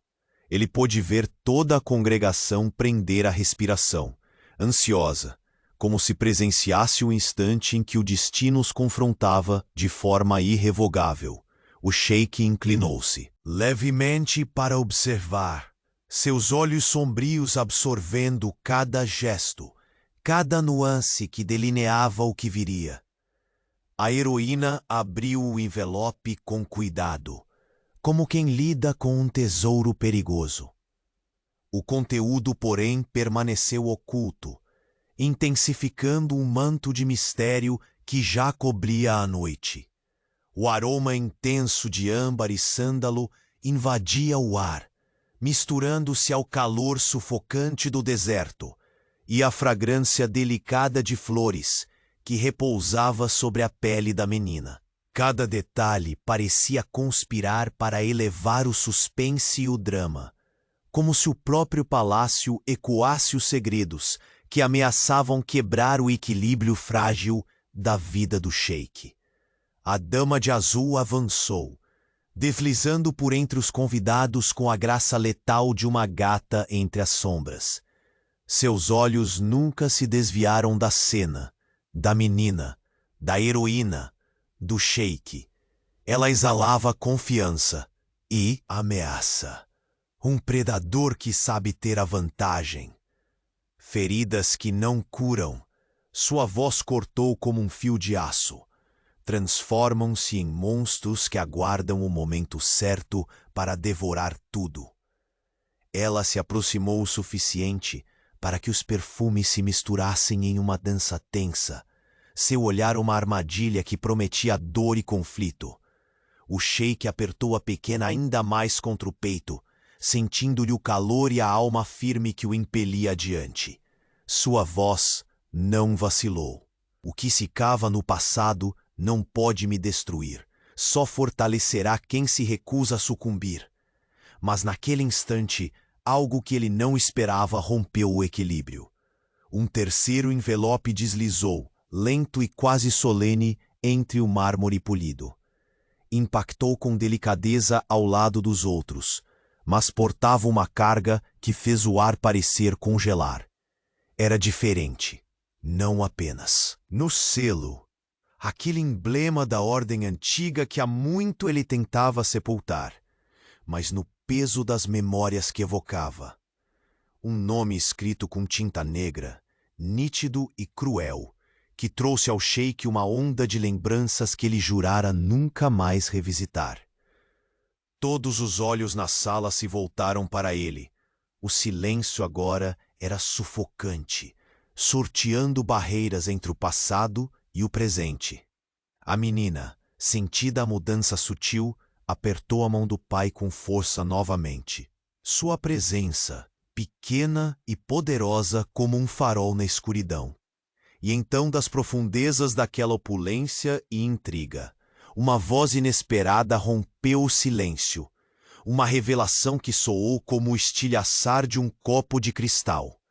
Ele pôde ver toda a congregação prender a respiração, ansiosa, como se presenciasse o instante em que o destino os confrontava de forma irrevogável. O sheik inclinou-se levemente para observar, seus olhos sombrios absorvendo cada gesto, cada nuance que delineava o que viria. A heroína abriu o envelope com cuidado, como quem lida com um tesouro perigoso. O conteúdo, porém, permaneceu oculto, intensificando um manto de mistério que já cobria a noite. O aroma intenso de âmbar e sândalo invadia o ar, misturando-se ao calor sufocante do deserto e à fragrância delicada de flores que repousava sobre a pele da menina. Cada detalhe parecia conspirar para elevar o suspense e o drama, como se o próprio palácio ecoasse os segredos que ameaçavam quebrar o equilíbrio frágil da vida do sheik. A dama de azul avançou, deslizando por entre os convidados com a graça letal de uma gata entre as sombras. Seus olhos nunca se desviaram da cena, da menina, da heroína, do sheik. Ela exalava confiança e ameaça. Um predador que sabe ter a vantagem. Feridas que não curam. Sua voz cortou como um fio de aço. Transformam-se em monstros que aguardam o momento certo para devorar tudo. Ela se aproximou o suficiente para que os perfumes se misturassem em uma dança tensa, seu olhar uma armadilha que prometia dor e conflito. O sheik apertou a pequena ainda mais contra o peito, sentindo-lhe o calor e a alma firme que o impelia adiante. Sua voz não vacilou. O que se cava no passado não pode me destruir, só fortalecerá quem se recusa a sucumbir. Mas naquele instante, algo que ele não esperava rompeu o equilíbrio. Um terceiro envelope deslizou, lento e quase solene, entre o mármore polido. Impactou com delicadeza ao lado dos outros, mas portava uma carga que fez o ar parecer congelar. Era diferente, não apenas. No selo, aquele emblema da ordem antiga que há muito ele tentava sepultar, mas no peso das memórias que evocava. Um nome escrito com tinta negra, nítido e cruel, que trouxe ao sheik uma onda de lembranças que ele jurara nunca mais revisitar. Todos os olhos na sala se voltaram para ele. O silêncio agora era sufocante, sorteando barreiras entre o passado e o presente. A menina, sentida a mudança sutil, apertou a mão do pai com força novamente. Sua presença, pequena e poderosa como um farol na escuridão. E então, das profundezas daquela opulência e intriga, uma voz inesperada rompeu o silêncio. Uma revelação que soou como o estilhaçar de um copo de cristal.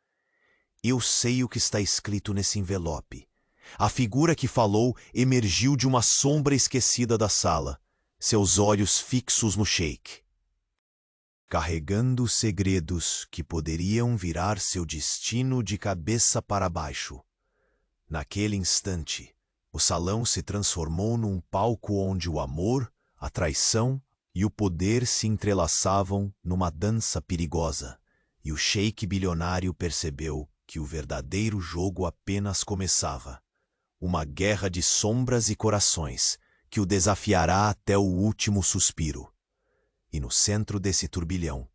Eu sei o que está escrito nesse envelope. A figura que falou emergiu de uma sombra esquecida da sala, seus olhos fixos no sheik. Carregando segredos que poderiam virar seu destino de cabeça para baixo. Naquele instante, o salão se transformou num palco onde o amor, a traição e o poder se entrelaçavam numa dança perigosa, e o sheik bilionário percebeu que o verdadeiro jogo apenas começava. Uma guerra de sombras e corações que o desafiará até o último suspiro. E no centro desse turbilhão,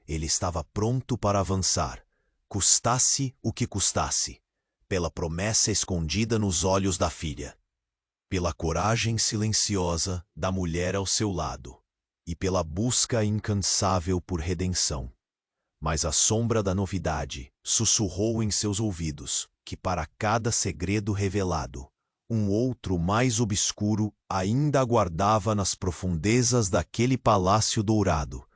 ele estava pronto para avançar, custasse o que custasse, pela promessa escondida nos olhos da filha, pela coragem silenciosa da mulher ao seu lado e pela busca incansável por redenção. Mas a sombra da novidade sussurrou em seus ouvidos que para cada segredo revelado, um outro mais obscuro ainda aguardava nas profundezas daquele palácio dourado,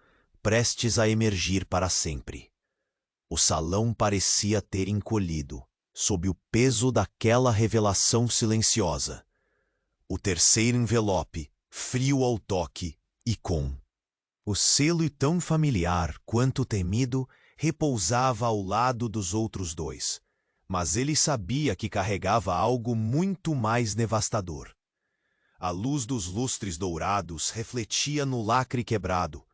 prestes a emergir para sempre. O salão parecia ter encolhido, sob o peso daquela revelação silenciosa. O terceiro envelope, frio ao toque e com o selo tão familiar quanto temido, repousava ao lado dos outros dois. Mas ele sabia que carregava algo muito mais devastador. A luz dos lustres dourados refletia no lacre quebrado,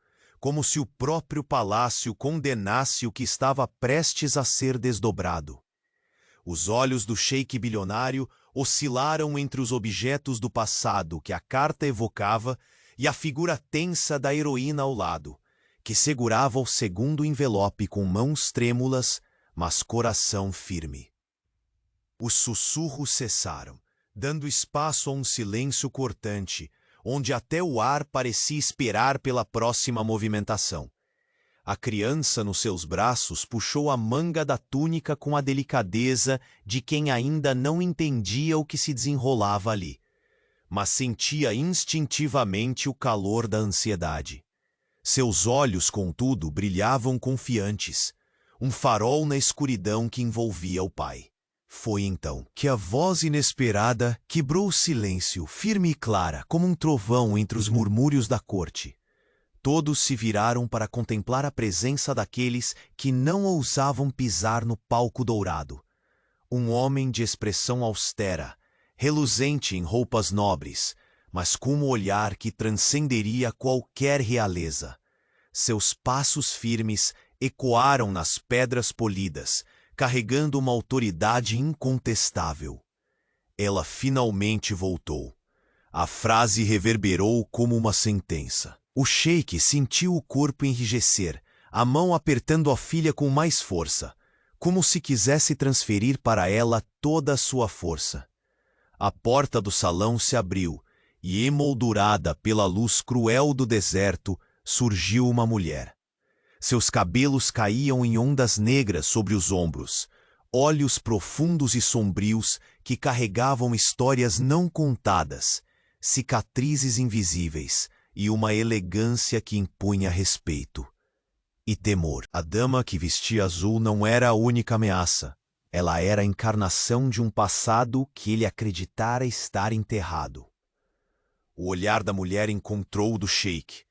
como se o próprio palácio condenasse o que estava prestes a ser desdobrado. Os olhos do sheik bilionário oscilaram entre os objetos do passado que a carta evocava e a figura tensa da heroína ao lado, que segurava o segundo envelope com mãos trêmulas, mas coração firme. Os sussurros cessaram, dando espaço a um silêncio cortante, onde até o ar parecia esperar pela próxima movimentação. A criança nos seus braços puxou a manga da túnica com a delicadeza de quem ainda não entendia o que se desenrolava ali, mas sentia instintivamente o calor da ansiedade. Seus olhos, contudo, brilhavam confiantes, um farol na escuridão que envolvia o pai. Foi então que a voz inesperada quebrou o silêncio, firme e clara, como um trovão entre os murmúrios da corte. Todos se viraram para contemplar a presença daqueles que não ousavam pisar no palco dourado. Um homem de expressão austera, reluzente em roupas nobres, mas com um olhar que transcenderia qualquer realeza. Seus passos firmes ecoaram nas pedras polidas, carregando uma autoridade incontestável. Ela finalmente voltou. A frase reverberou como uma sentença. O sheik sentiu o corpo enrijecer, a mão apertando a filha com mais força, como se quisesse transferir para ela toda a sua força. A porta do salão se abriu, e emoldurada pela luz cruel do deserto, surgiu uma mulher. Seus cabelos caíam em ondas negras sobre os ombros, olhos profundos e sombrios que carregavam histórias não contadas, cicatrizes invisíveis e uma elegância que impunha respeito e temor. A dama que vestia azul não era a única ameaça. Ela era a encarnação de um passado que ele acreditara estar enterrado. O olhar da mulher encontrou o do sheik,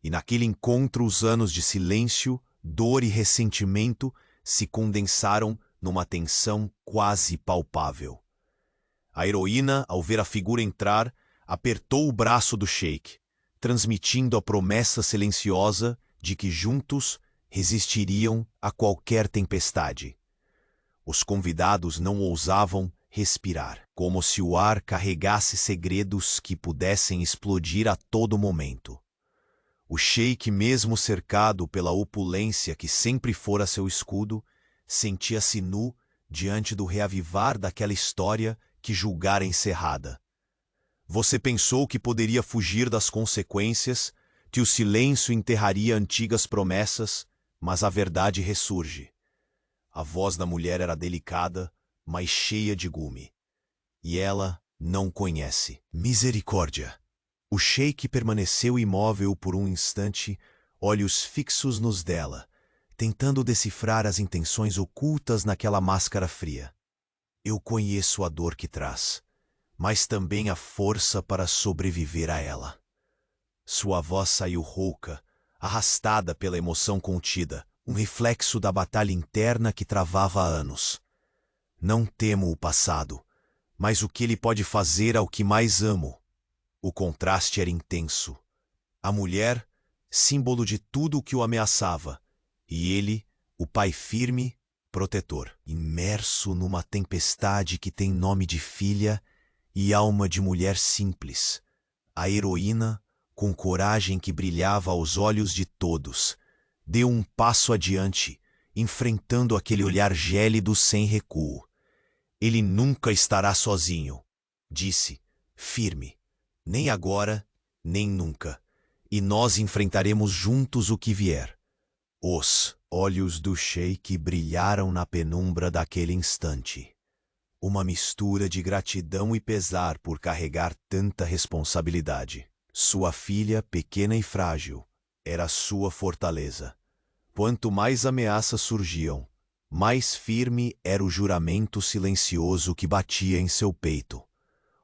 e naquele encontro os anos de silêncio, dor e ressentimento se condensaram numa tensão quase palpável. A heroína, ao ver a figura entrar, apertou o braço do sheik, transmitindo a promessa silenciosa de que juntos resistiriam a qualquer tempestade. Os convidados não ousavam respirar, como se o ar carregasse segredos que pudessem explodir a todo momento. O sheik, mesmo cercado pela opulência que sempre fora seu escudo, sentia-se nu diante do reavivar daquela história que julgara encerrada. Você pensou que poderia fugir das consequências, que o silêncio enterraria antigas promessas, mas a verdade ressurge. A voz da mulher era delicada, mas cheia de gume. E ela não conhece. Misericórdia! O sheik permaneceu imóvel por um instante, olhos fixos nos dela, tentando decifrar as intenções ocultas naquela máscara fria. Eu conheço a dor que traz, mas também a força para sobreviver a ela. Sua voz saiu rouca, arrastada pela emoção contida, um reflexo da batalha interna que travava há anos. Não temo o passado, mas o que ele pode fazer ao que mais amo. O contraste era intenso. A mulher, símbolo de tudo o que o ameaçava, e ele, o pai firme, protetor, imerso numa tempestade que tem nome de filha e alma de mulher simples. A heroína, com coragem que brilhava aos olhos de todos, deu um passo adiante, enfrentando aquele olhar gélido sem recuo. Ele nunca estará sozinho, disse, firme. Nem agora, nem nunca. E nós enfrentaremos juntos o que vier. Os olhos do sheik brilharam na penumbra daquele instante. Uma mistura de gratidão e pesar por carregar tanta responsabilidade. Sua filha, pequena e frágil, era sua fortaleza. Quanto mais ameaças surgiam, mais firme era o juramento silencioso que batia em seu peito.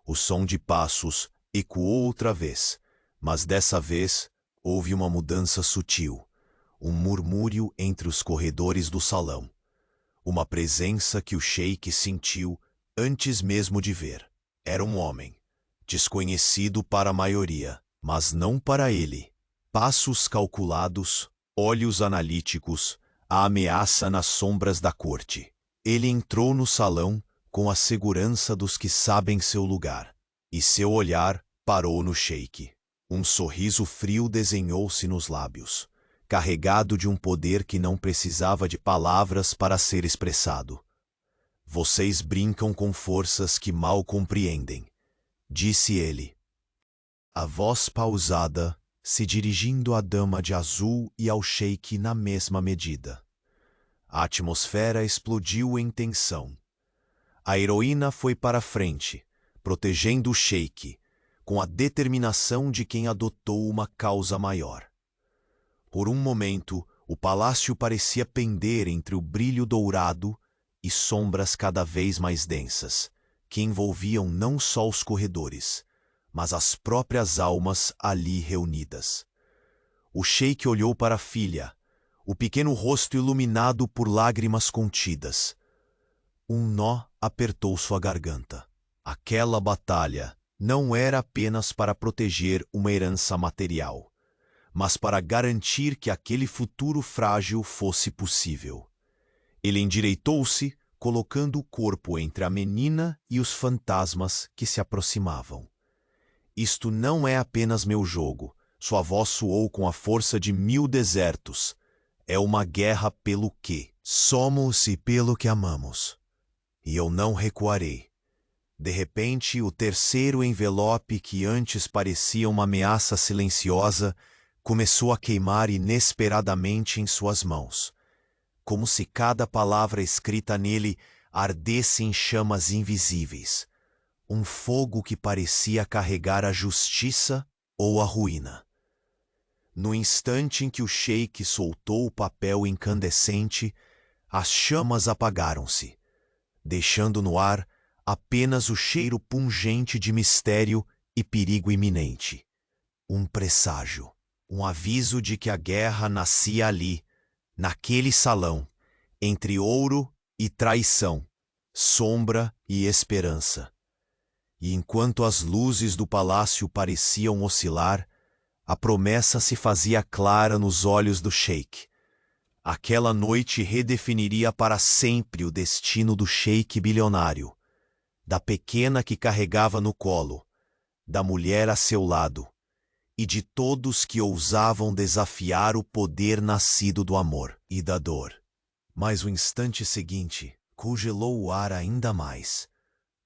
O som de passos ecoou outra vez, mas dessa vez houve uma mudança sutil, um murmúrio entre os corredores do salão, uma presença que o sheik sentiu antes mesmo de ver. Era um homem, desconhecido para a maioria, mas não para ele. Passos calculados, olhos analíticos, a ameaça nas sombras da corte. Ele entrou no salão com a segurança dos que sabem seu lugar, e seu olhar parou no sheik. Um sorriso frio desenhou-se nos lábios, carregado de um poder que não precisava de palavras para ser expressado. Vocês brincam com forças que mal compreendem, disse ele. A voz pausada, se dirigindo à dama de azul e ao sheik na mesma medida. A atmosfera explodiu em tensão. A heroína foi para a frente, protegendo o sheik, com a determinação de quem adotou uma causa maior. Por um momento, o palácio parecia pender entre o brilho dourado e sombras cada vez mais densas, que envolviam não só os corredores, mas as próprias almas ali reunidas. O sheik olhou para a filha, o pequeno rosto iluminado por lágrimas contidas. Um nó apertou sua garganta. Aquela batalha não era apenas para proteger uma herança material, mas para garantir que aquele futuro frágil fosse possível. Ele endireitou-se, colocando o corpo entre a menina e os fantasmas que se aproximavam. Isto não é apenas meu jogo, sua voz soou com a força de 1000 desertos. É uma guerra pelo que somos e pelo que amamos. E eu não recuarei. De repente, o terceiro envelope, que antes parecia uma ameaça silenciosa, começou a queimar inesperadamente em suas mãos, como se cada palavra escrita nele ardesse em chamas invisíveis, um fogo que parecia carregar a justiça ou a ruína. No instante em que o sheik soltou o papel incandescente, as chamas apagaram-se, deixando no ar apenas o cheiro pungente de mistério e perigo iminente. Um presságio, um aviso de que a guerra nascia ali, naquele salão, entre ouro e traição, sombra e esperança. E enquanto as luzes do palácio pareciam oscilar, a promessa se fazia clara nos olhos do sheik. Aquela noite redefiniria para sempre o destino do sheik bilionário, da pequena que carregava no colo, da mulher a seu lado, e de todos que ousavam desafiar o poder nascido do amor e da dor. Mas o instante seguinte congelou o ar ainda mais.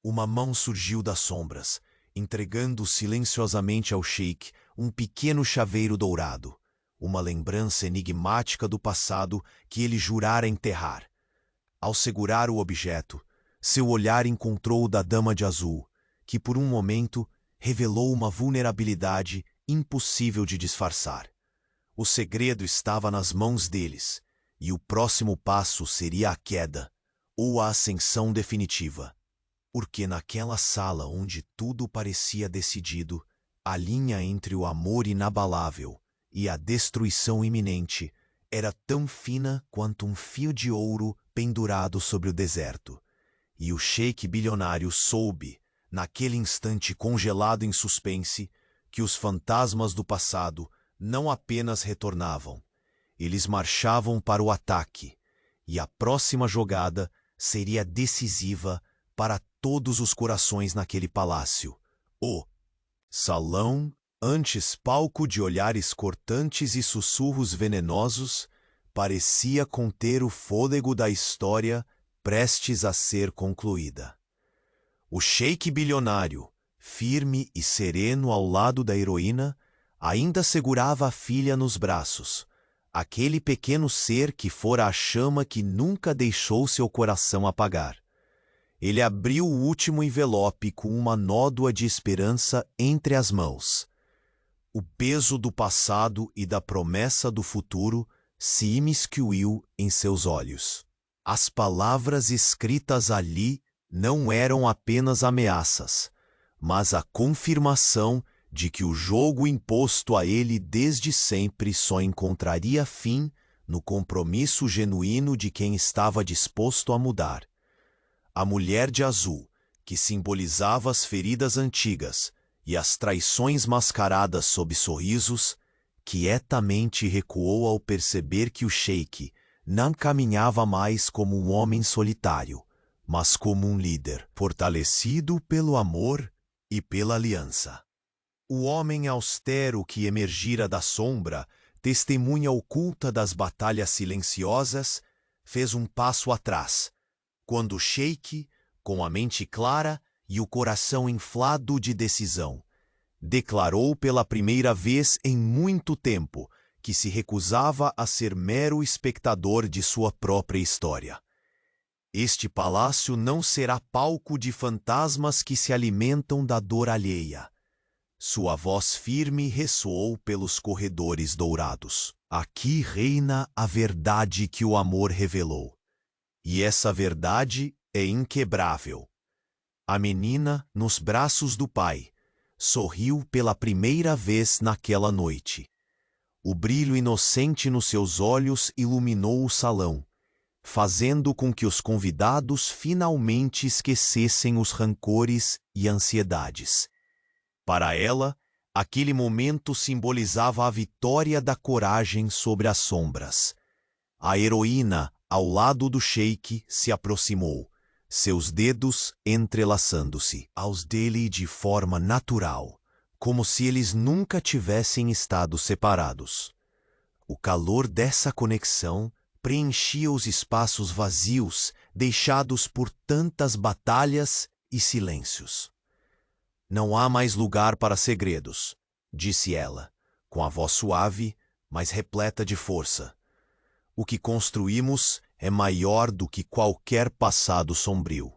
Uma mão surgiu das sombras, entregando silenciosamente ao sheik um pequeno chaveiro dourado, uma lembrança enigmática do passado que ele jurara enterrar. Ao segurar o objeto, seu olhar encontrou o da dama de azul, que por um momento revelou uma vulnerabilidade impossível de disfarçar. O segredo estava nas mãos deles, e o próximo passo seria a queda, ou a ascensão definitiva. Porque naquela sala onde tudo parecia decidido, a linha entre o amor inabalável e a destruição iminente era tão fina quanto um fio de ouro pendurado sobre o deserto. E o sheik bilionário soube, naquele instante congelado em suspense, que os fantasmas do passado não apenas retornavam, eles marchavam para o ataque, e a próxima jogada seria decisiva para todos os corações naquele palácio. O salão, antes palco de olhares cortantes e sussurros venenosos, parecia conter o fôlego da história prestes a ser concluída. O sheik bilionário, firme e sereno ao lado da heroína, ainda segurava a filha nos braços, aquele pequeno ser que fora a chama que nunca deixou seu coração apagar. Ele abriu o último envelope com uma nódoa de esperança entre as mãos. O peso do passado e da promessa do futuro se imiscuiu em seus olhos. As palavras escritas ali não eram apenas ameaças, mas a confirmação de que o jogo imposto a ele desde sempre só encontraria fim no compromisso genuíno de quem estava disposto a mudar. A mulher de azul, que simbolizava as feridas antigas e as traições mascaradas sob sorrisos, quietamente recuou ao perceber que o sheik não caminhava mais como um homem solitário, mas como um líder, fortalecido pelo amor e pela aliança. O homem austero que emergira da sombra, testemunha oculta das batalhas silenciosas, fez um passo atrás, quando o sheik, com a mente clara e o coração inflado de decisão, declarou pela primeira vez em muito tempo que se recusava a ser mero espectador de sua própria história. Este palácio não será palco de fantasmas que se alimentam da dor alheia. Sua voz firme ressoou pelos corredores dourados. Aqui reina a verdade que o amor revelou. E essa verdade é inquebrável. A menina, nos braços do pai, sorriu pela primeira vez naquela noite. O brilho inocente nos seus olhos iluminou o salão, fazendo com que os convidados finalmente esquecessem os rancores e ansiedades. Para ela, aquele momento simbolizava a vitória da coragem sobre as sombras. A heroína, ao lado do sheik, se aproximou, seus dedos entrelaçando-se aos dele de forma natural, como se eles nunca tivessem estado separados. O calor dessa conexão preenchia os espaços vazios deixados por tantas batalhas e silêncios. Não há mais lugar para segredos, disse ela, com a voz suave, mas repleta de força. O que construímos é maior do que qualquer passado sombrio.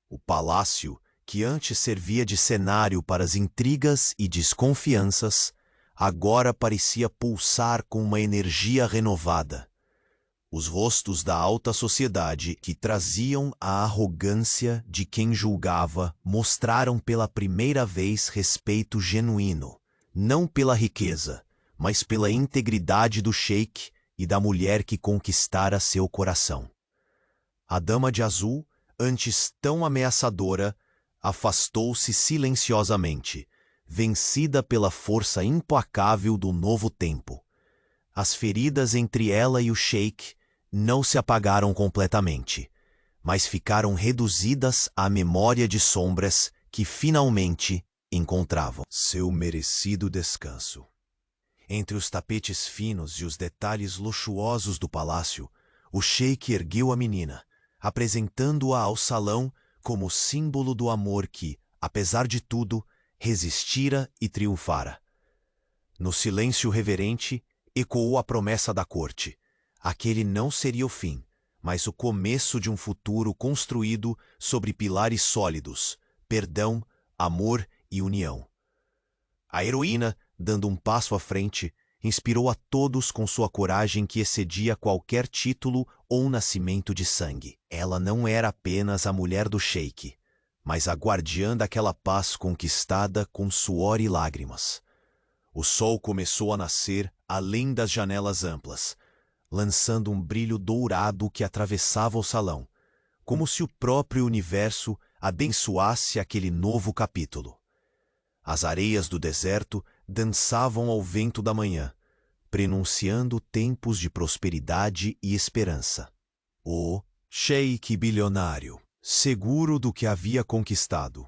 O palácio, que antes servia de cenário para as intrigas e desconfianças, agora parecia pulsar com uma energia renovada. Os rostos da alta sociedade, que traziam a arrogância de quem julgava, mostraram pela primeira vez respeito genuíno, não pela riqueza, mas pela integridade do sheik e da mulher que conquistara seu coração. A dama de azul, antes tão ameaçadora, afastou-se silenciosamente, vencida pela força implacável do novo tempo. As feridas entre ela e o sheik não se apagaram completamente, mas ficaram reduzidas à memória de sombras que finalmente encontravam seu merecido descanso. Entre os tapetes finos e os detalhes luxuosos do palácio, o sheik ergueu a menina, apresentando-a ao salão como símbolo do amor que, apesar de tudo, resistira e triunfara. No silêncio reverente, ecoou a promessa da corte. Aquele não seria o fim, mas o começo de um futuro construído sobre pilares sólidos, perdão, amor e união. A heroína, dando um passo à frente, inspirou a todos com sua coragem que excedia qualquer título ou nascimento de sangue. Ela não era apenas a mulher do sheik, mas a guardiã daquela paz conquistada com suor e lágrimas. O sol começou a nascer além das janelas amplas, lançando um brilho dourado que atravessava o salão, como se o próprio universo abençoasse aquele novo capítulo. As areias do deserto dançavam ao vento da manhã, prenunciando tempos de prosperidade e esperança. O sheik bilionário, seguro do que havia conquistado,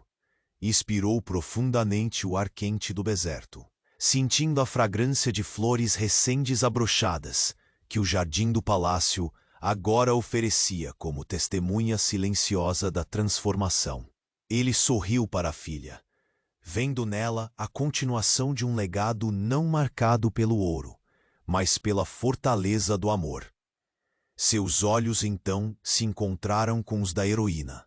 inspirou profundamente o ar quente do deserto, sentindo a fragrância de flores recém-desabrochadas que o jardim do palácio agora oferecia como testemunha silenciosa da transformação. Ele sorriu para a filha, vendo nela a continuação de um legado não marcado pelo ouro, mas pela fortaleza do amor. Seus olhos então se encontraram com os da heroína.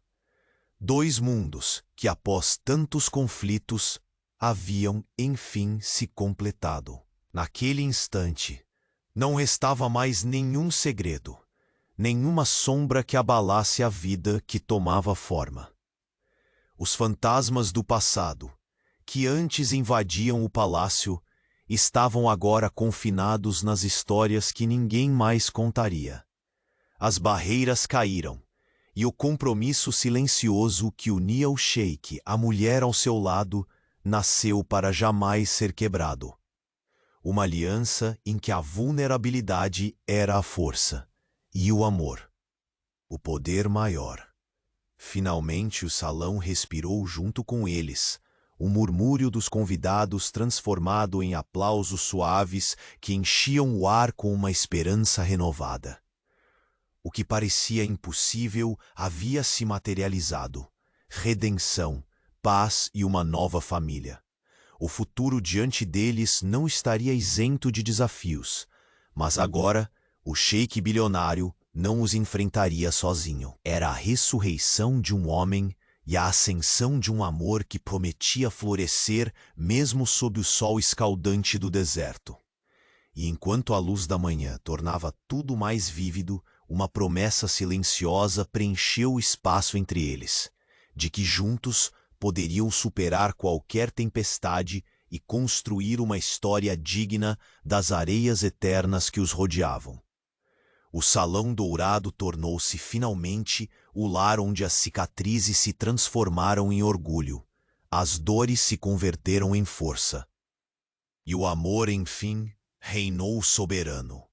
Dois mundos que, após tantos conflitos, haviam, enfim, se completado. Naquele instante, não restava mais nenhum segredo, nenhuma sombra que abalasse a vida que tomava forma. Os fantasmas do passado, que antes invadiam o palácio, estavam agora confinados nas histórias que ninguém mais contaria. As barreiras caíram, e o compromisso silencioso que unia o sheik à mulher ao seu lado nasceu para jamais ser quebrado. uma aliança em que a vulnerabilidade era a força e o amor, o poder maior. Finalmente o salão respirou junto com eles, o murmúrio dos convidados transformado em aplausos suaves que enchiam o ar com uma esperança renovada. O que parecia impossível havia se materializado: redenção, paz e uma nova família. O futuro diante deles não estaria isento de desafios, mas agora o sheik bilionário não os enfrentaria sozinho. Era a ressurreição de um homem e a ascensão de um amor que prometia florescer mesmo sob o sol escaldante do deserto. E enquanto a luz da manhã tornava tudo mais vívido, uma promessa silenciosa preencheu o espaço entre eles, de que juntos poderiam superar qualquer tempestade e construir uma história digna das areias eternas que os rodeavam. O salão dourado tornou-se finalmente o lar onde as cicatrizes se transformaram em orgulho, as dores se converteram em força. E o amor, enfim, reinou soberano.